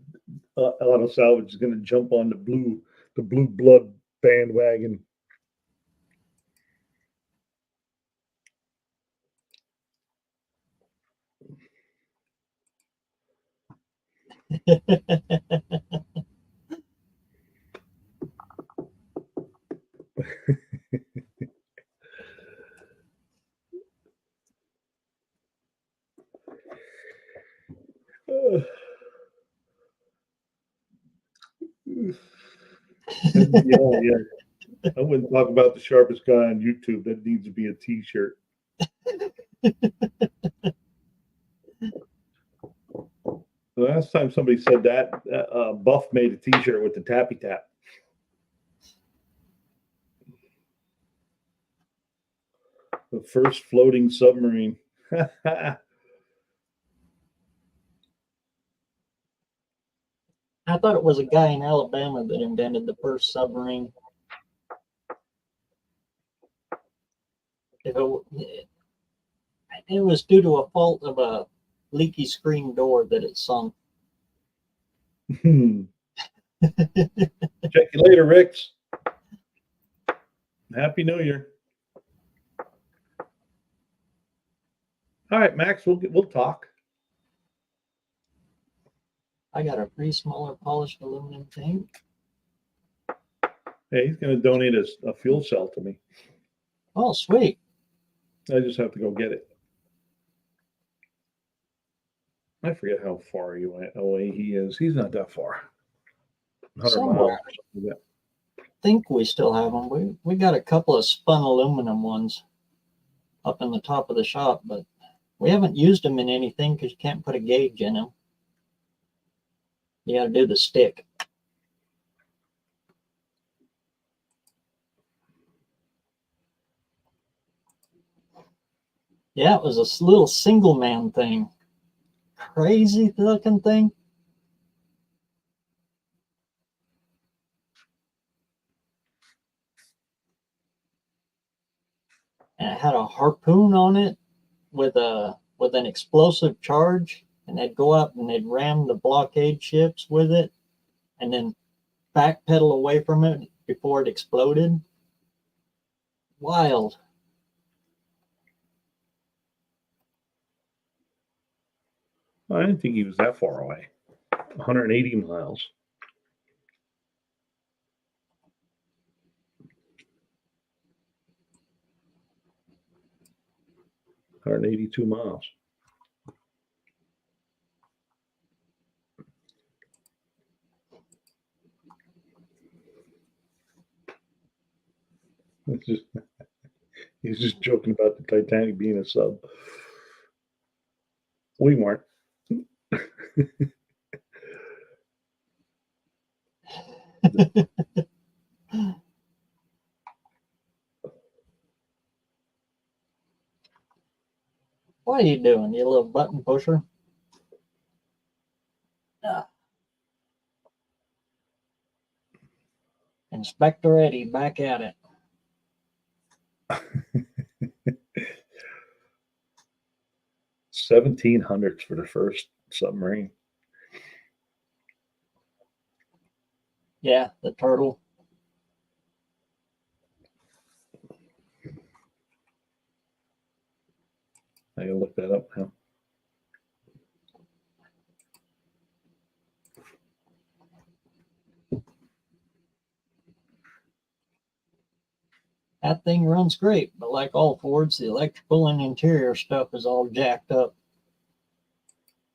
Auto Salvage is going to jump on the blue blood bandwagon. Yeah. I wouldn't talk about the sharpest guy on YouTube. That needs to be a T-shirt. The last time somebody said that, Buff made a T-shirt with the tappy tap. The first floating submarine. I thought it was a guy in Alabama that invented the first submarine. It was due to a fault of a leaky screen door that it sunk. Check you later, Ricks. Happy New Year. All right, Max, we'll talk. I got a free smaller polished aluminum tank. Hey, he's going to donate a fuel cell to me. Oh, sweet. I just have to go get it. I forget how far away he is. He's not that far. 100 miles. I think we still have them. We got a couple of spun aluminum ones up in the top of the shop, but we haven't used them in anything because you can't put a gauge in them. You got to do the stick. Yeah, it was a little single man thing. Crazy looking thing. And it had a harpoon on it with an explosive charge, and they'd go up and they'd ram the blockade ships with it and then backpedal away from it before it exploded. Wild. I didn't think he was that far away. 180 miles. $182 miles. He's just joking about the Titanic being a sub. We weren't. What are you doing, you little button pusher? Inspector Eddie back at it. $1,700 for the first submarine. Yeah, the turtle. I gotta look that up now. That thing runs great, but like all Fords, the electrical and interior stuff is all jacked up.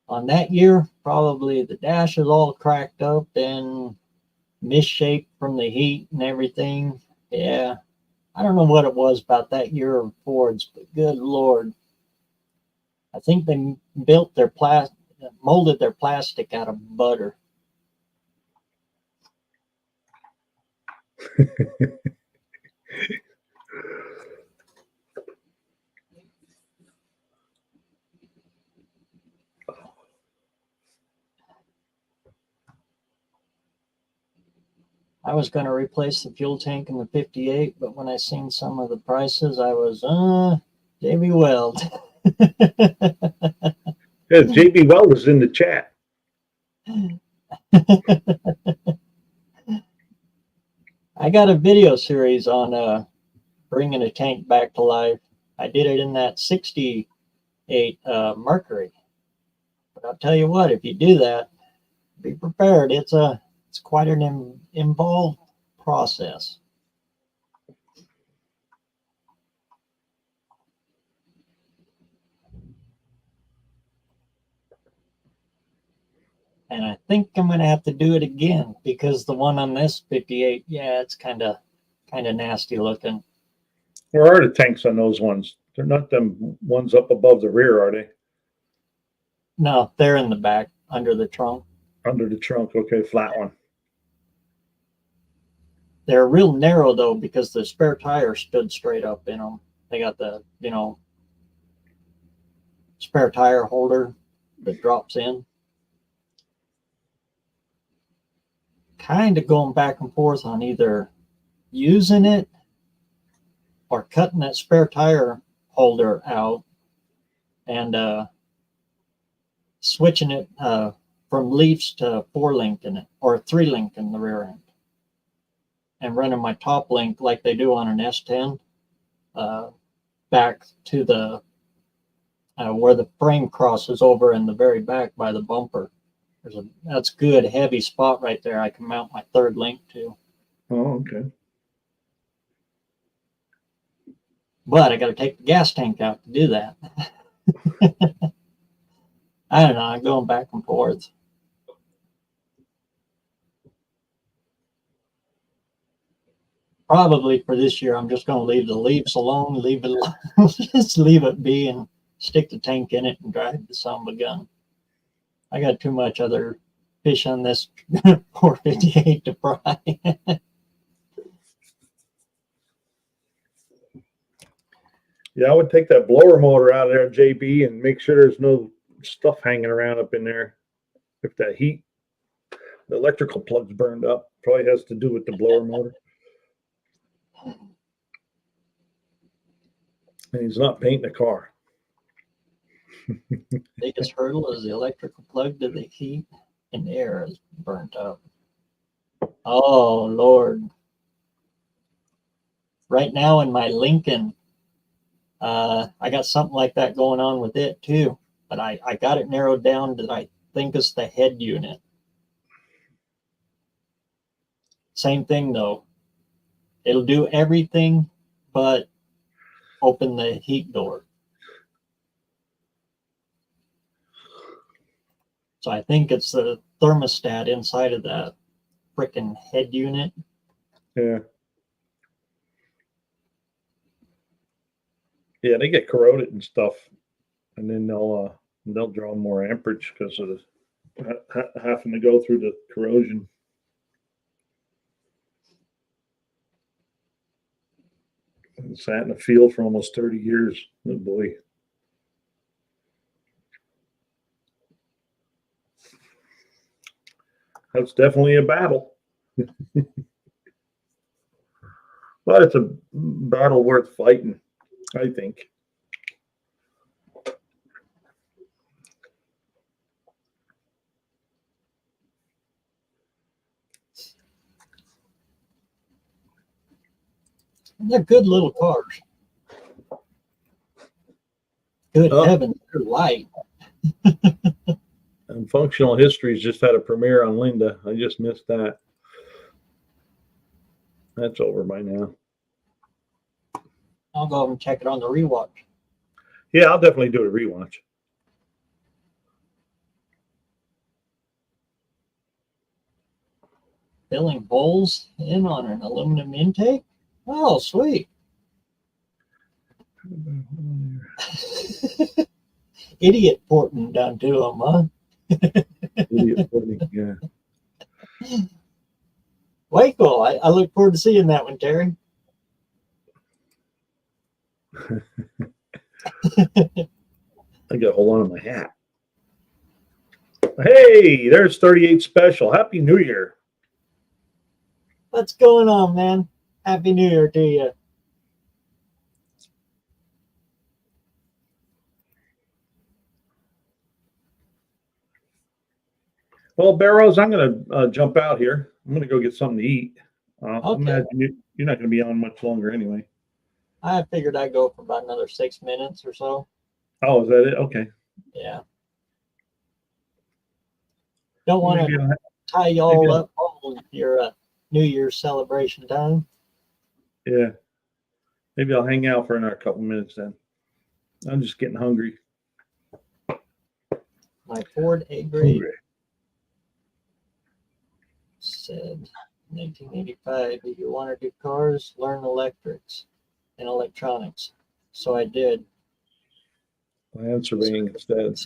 On that year, probably the dash is all cracked up and misshaped from the heat and everything. Yeah, I don't know what it was about that year of Fords, but good Lord. I think they built their molded their plastic out of butter. I was going to replace the fuel tank in the 58, but when I seen some of the prices, I was, JB Weld. Yeah, JB Weld is in the chat. I got a video series on bringing a tank back to life. I did it in that 68 Mercury. But I'll tell you what, if you do that, be prepared. It's quite an involved process. And I think I'm going to have to do it again because the one on this 58, yeah, it's kind of nasty looking. Where are the tanks on those ones? They're not them ones up above the rear, are they? No, they're in the back under the trunk. Under the trunk, okay, flat one. They're real narrow though because the spare tire stood straight up in them. They got the, spare tire holder that drops in. Kind of going back and forth on either using it or cutting that spare tire holder out and switching it from leafs to 4-link in it, or 3-link in the rear end, and running my top link like they do on an S10 back to the where the frame crosses over in the very back by the bumper. That's good heavy spot right there. I can mount my 3rd link to. Oh, okay. But I got to take the gas tank out to do that. I don't know. I'm going back and forth. Probably for this year, I'm just going to leave the leaves alone, just leave it be and stick the tank in it and drive the son of a gun. I got too much other fish on this 458 to fry. Yeah, I would take that blower motor out of there, JB, and make sure there's no stuff hanging around up in there. If that heat, the electrical plug's burned up, probably has to do with the blower motor. And he's not painting the car. Biggest hurdle is the electrical plug to the heat, and the air is burnt up. Oh, Lord. Right now in my Lincoln, I got something like that going on with it too, but I got it narrowed down that I think it's the head unit. Same thing though. It'll do everything but open the heat door. So I think it's the thermostat inside of that freaking head unit. Yeah. Yeah, they get corroded and stuff, and then they'll draw more amperage because of the having to go through the corrosion. And sat in the field for almost 30 years. Oh boy. That's definitely a battle. But it's a battle worth fighting, I think. They're good little cars. Good heavens, they're light. And Functional Histories just had a premiere on Linda. I just missed that. That's over by now. I'll go over and check it on the rewatch. Yeah, I'll definitely do a rewatch. Filling bowls in on an aluminum intake. Oh, sweet. Idiot porting done to them, huh? Idiot porting, yeah. Way cool. I look forward to seeing that one, Terry. I got to hold on to my hat. Hey, there's 38 Special. Happy New Year. What's going on, man? Happy New Year to you. Well, BareRose, I'm going to jump out here. I'm going to go get something to eat. Okay. Imagine you're not going to be on much longer anyway. I figured I'd go for about another 6 minutes or so. Oh, is that it? Okay. Yeah. Don't want to tie you all up on your New Year's celebration time. Yeah. Maybe I'll hang out for another couple minutes then. I'm just getting hungry. My Ford A-grade said 1985, if you want to do cars, learn electrics and electronics. So I did. Land surveying instead.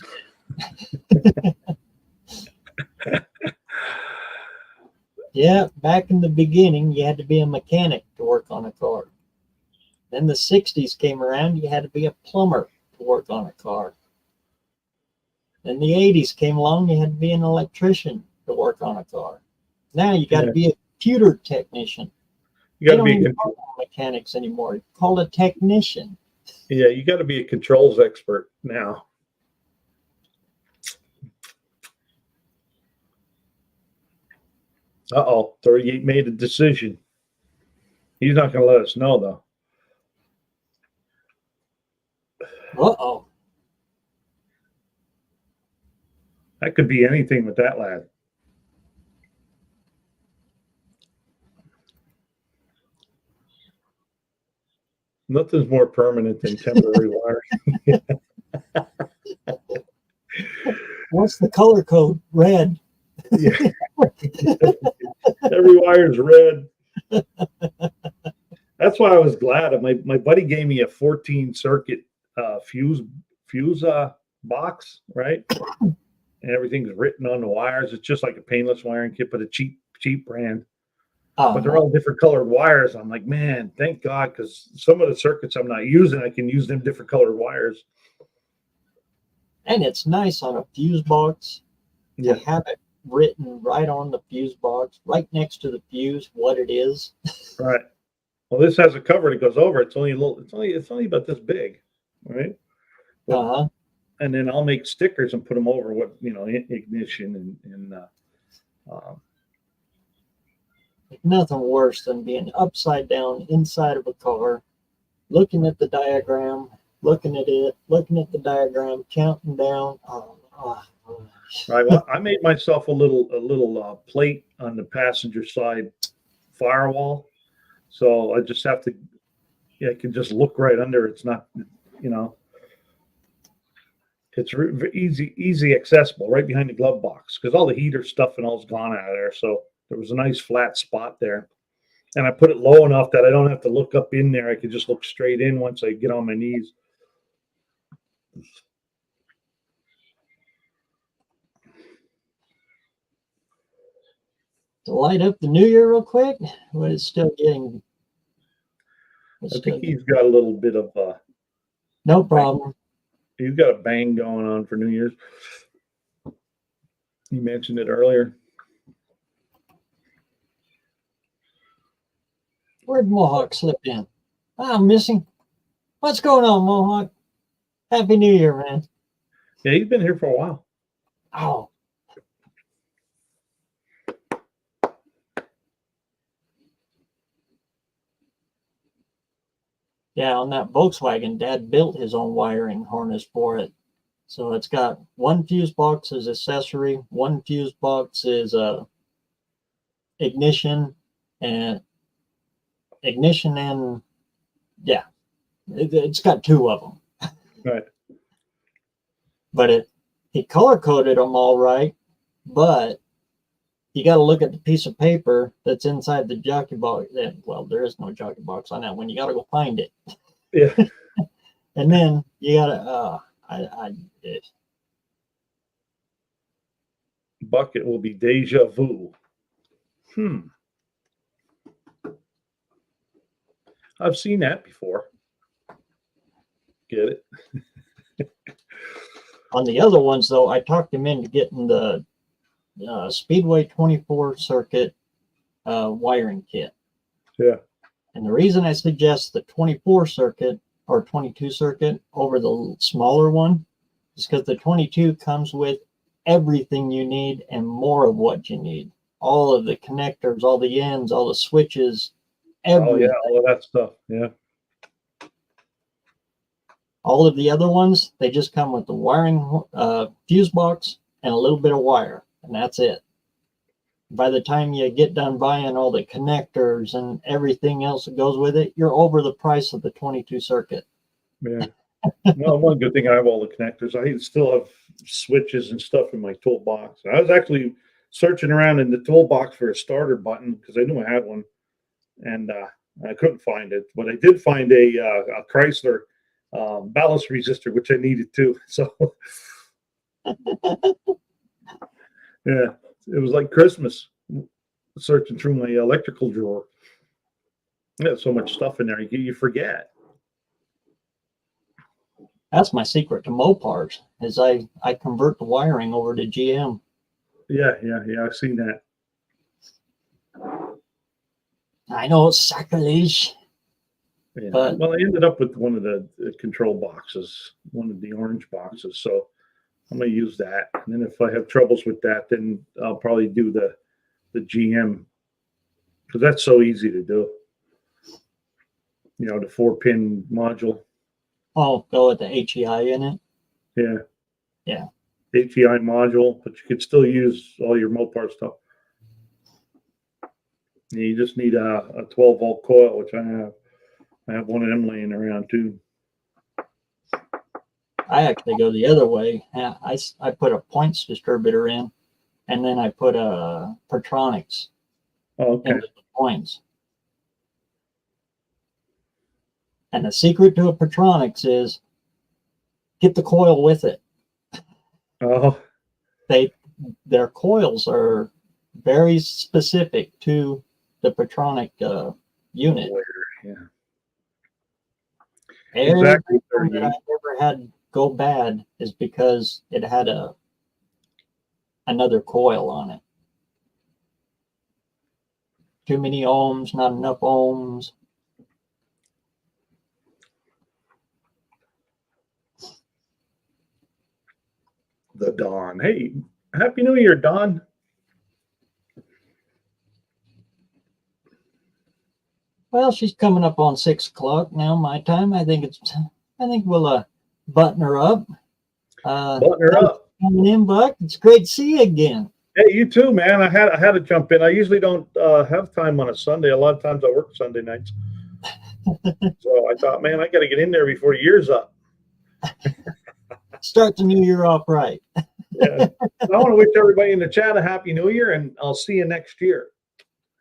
Yeah, back in the beginning, you had to be a mechanic to work on a car. Then the 60s came around, you had to be a plumber to work on a car. Then the 80s came along, you had to be an electrician to work on a car. Now you got to be a computer technician. You got to be mechanics anymore. It's called a technician. Yeah, you got to be a controls expert now. Uh-oh, 38 made a decision. He's not going to let us know, though. Uh-oh. That could be anything with that lad. Nothing's more permanent than temporary wires. What's the color code? Red. Yeah. Every wire's red. That's why I was glad. My buddy gave me a 14 circuit fuse box, right? And everything's written on the wires. It's just like a painless wiring kit, but a cheap brand. But they're all different colored wires. I'm like, man, thank God, because some of the circuits I'm not using, I can use them different colored wires. And it's nice on a fuse box to have it written right on the fuse box, right next to the fuse, what it is. Right. Well, this has a cover that goes over. It's only a little. It's only about this big, right? But, and then I'll make stickers and put them over what ignition and nothing worse than being upside down inside of a car, looking at the diagram, looking at the diagram, counting down. Right. Well, I made myself a little plate on the passenger side firewall, so I just have to. I can just look right under. It's not, it's easy accessible right behind the glove box because all the heater stuff and all's gone out of there. So there was a nice flat spot there, and I put it low enough that I don't have to look up in there. I could just look straight in once I get on my knees. To light up the new year real quick, but it's still getting. I think he's got a little bit of no problem. He's got a bang going on for New Year's. You mentioned it earlier. Where'd Mohawk slip in? I'm missing. What's going on, Mohawk? Happy New Year, man. Yeah, he's been here for a while. Oh. Yeah, on that Volkswagen, Dad built his own wiring harness for it. So it's got one fuse box as accessory, one fuse box is ignition and yeah, it's got two of them. Right. But he color coded them all right, but you got to look at the piece of paper that's inside the jockey box. Well, there is no jockey box on that one. You got to go find it. Yeah. And then you got to, bucket will be deja vu. I've seen that before. Get it? On the other ones, though, I talked him into getting the Speedway 24 circuit wiring kit. Yeah. And the reason I suggest the 24 circuit or 22 circuit over the smaller one is because the 22 comes with everything you need and more of what you need. All of the connectors, all the ends, all the switches, everything. Oh, yeah, all of that stuff. Yeah. All of the other ones, they just come with the wiring fuse box and a little bit of wire, and that's it. By the time you get done buying all the connectors and everything else that goes with it, you're over the price of the 22 circuit. Yeah. Well, one good thing I have all the connectors. I still have switches and stuff in my toolbox. I was actually searching around in the toolbox for a starter button because I knew I had one, and I couldn't find it. But I did find a Chrysler ballast resistor, which I needed too. So, yeah, it was like Christmas searching through my electrical drawer. Yeah, so much stuff in there, you forget. That's my secret to Mopars, is I convert the wiring over to GM. Yeah, I've seen that. I know it's sacrilege. Yeah. But, well, I ended up with one of the control boxes, one of the orange boxes. So I'm going to use that. And then if I have troubles with that, then I'll probably do the the GM, because that's so easy to do. You know, the 4-pin module. Oh, go with the HEI in it. Yeah. Yeah. HEI module, but you could still use all your Mopar stuff. You just need a 12-volt coil, which I have. I have one of them laying around too. I actually go the other way. I put a points distributor in, and then I put a Pertronics Okay. into the points. And the secret to a Pertronics is get the coil with it. Oh. Their coils are very specific to the Pertronic unit. Yeah. Exactly. Everything that I ever had go bad is because it had another coil on it. Too many ohms, not enough ohms. The Dawn. Hey, Happy New Year, Dawn. Well, she's coming up on 6 o'clock now, my time. I think we'll button her up. Button her up. Coming in, Buck. It's great to see you again. Hey, you too, man. I had to jump in. I usually don't have time on a Sunday. A lot of times I work Sunday nights. So I thought, man, I got to get in there before the year's up. Start the new year off right. Yeah. I want to wish everybody in the chat a happy new year, and I'll see you next year.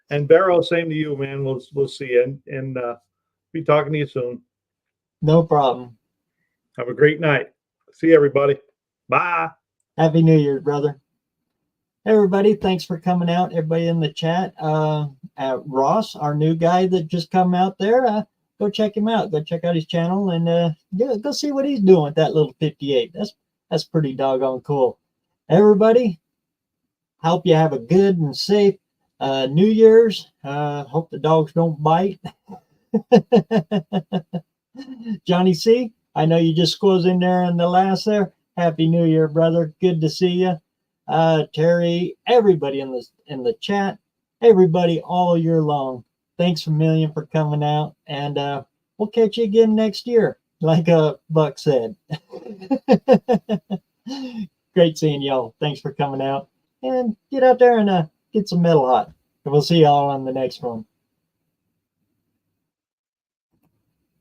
And Barrow, same to you, man. We'll see you, and be talking to you soon. No problem. Have a great night. See everybody. Bye. Happy New Year, brother. Everybody, thanks for coming out. Everybody in the chat. Ross, our new guy that just come out there, go check him out. Go check out his channel and go see what he's doing with that little 58. That's pretty doggone cool. Everybody, hope you have a good and safe New Year's. Hope the dogs don't bite. Johnny C, I know you just squoze in there in the last there. Happy New Year, brother. Good to see you. Terry, everybody in the chat, everybody all year long. Thanks a million for coming out, and we'll catch you again next year, like Buck said. Great seeing y'all. Thanks for coming out, and get out there and get some metal hot. And we'll see y'all on the next one.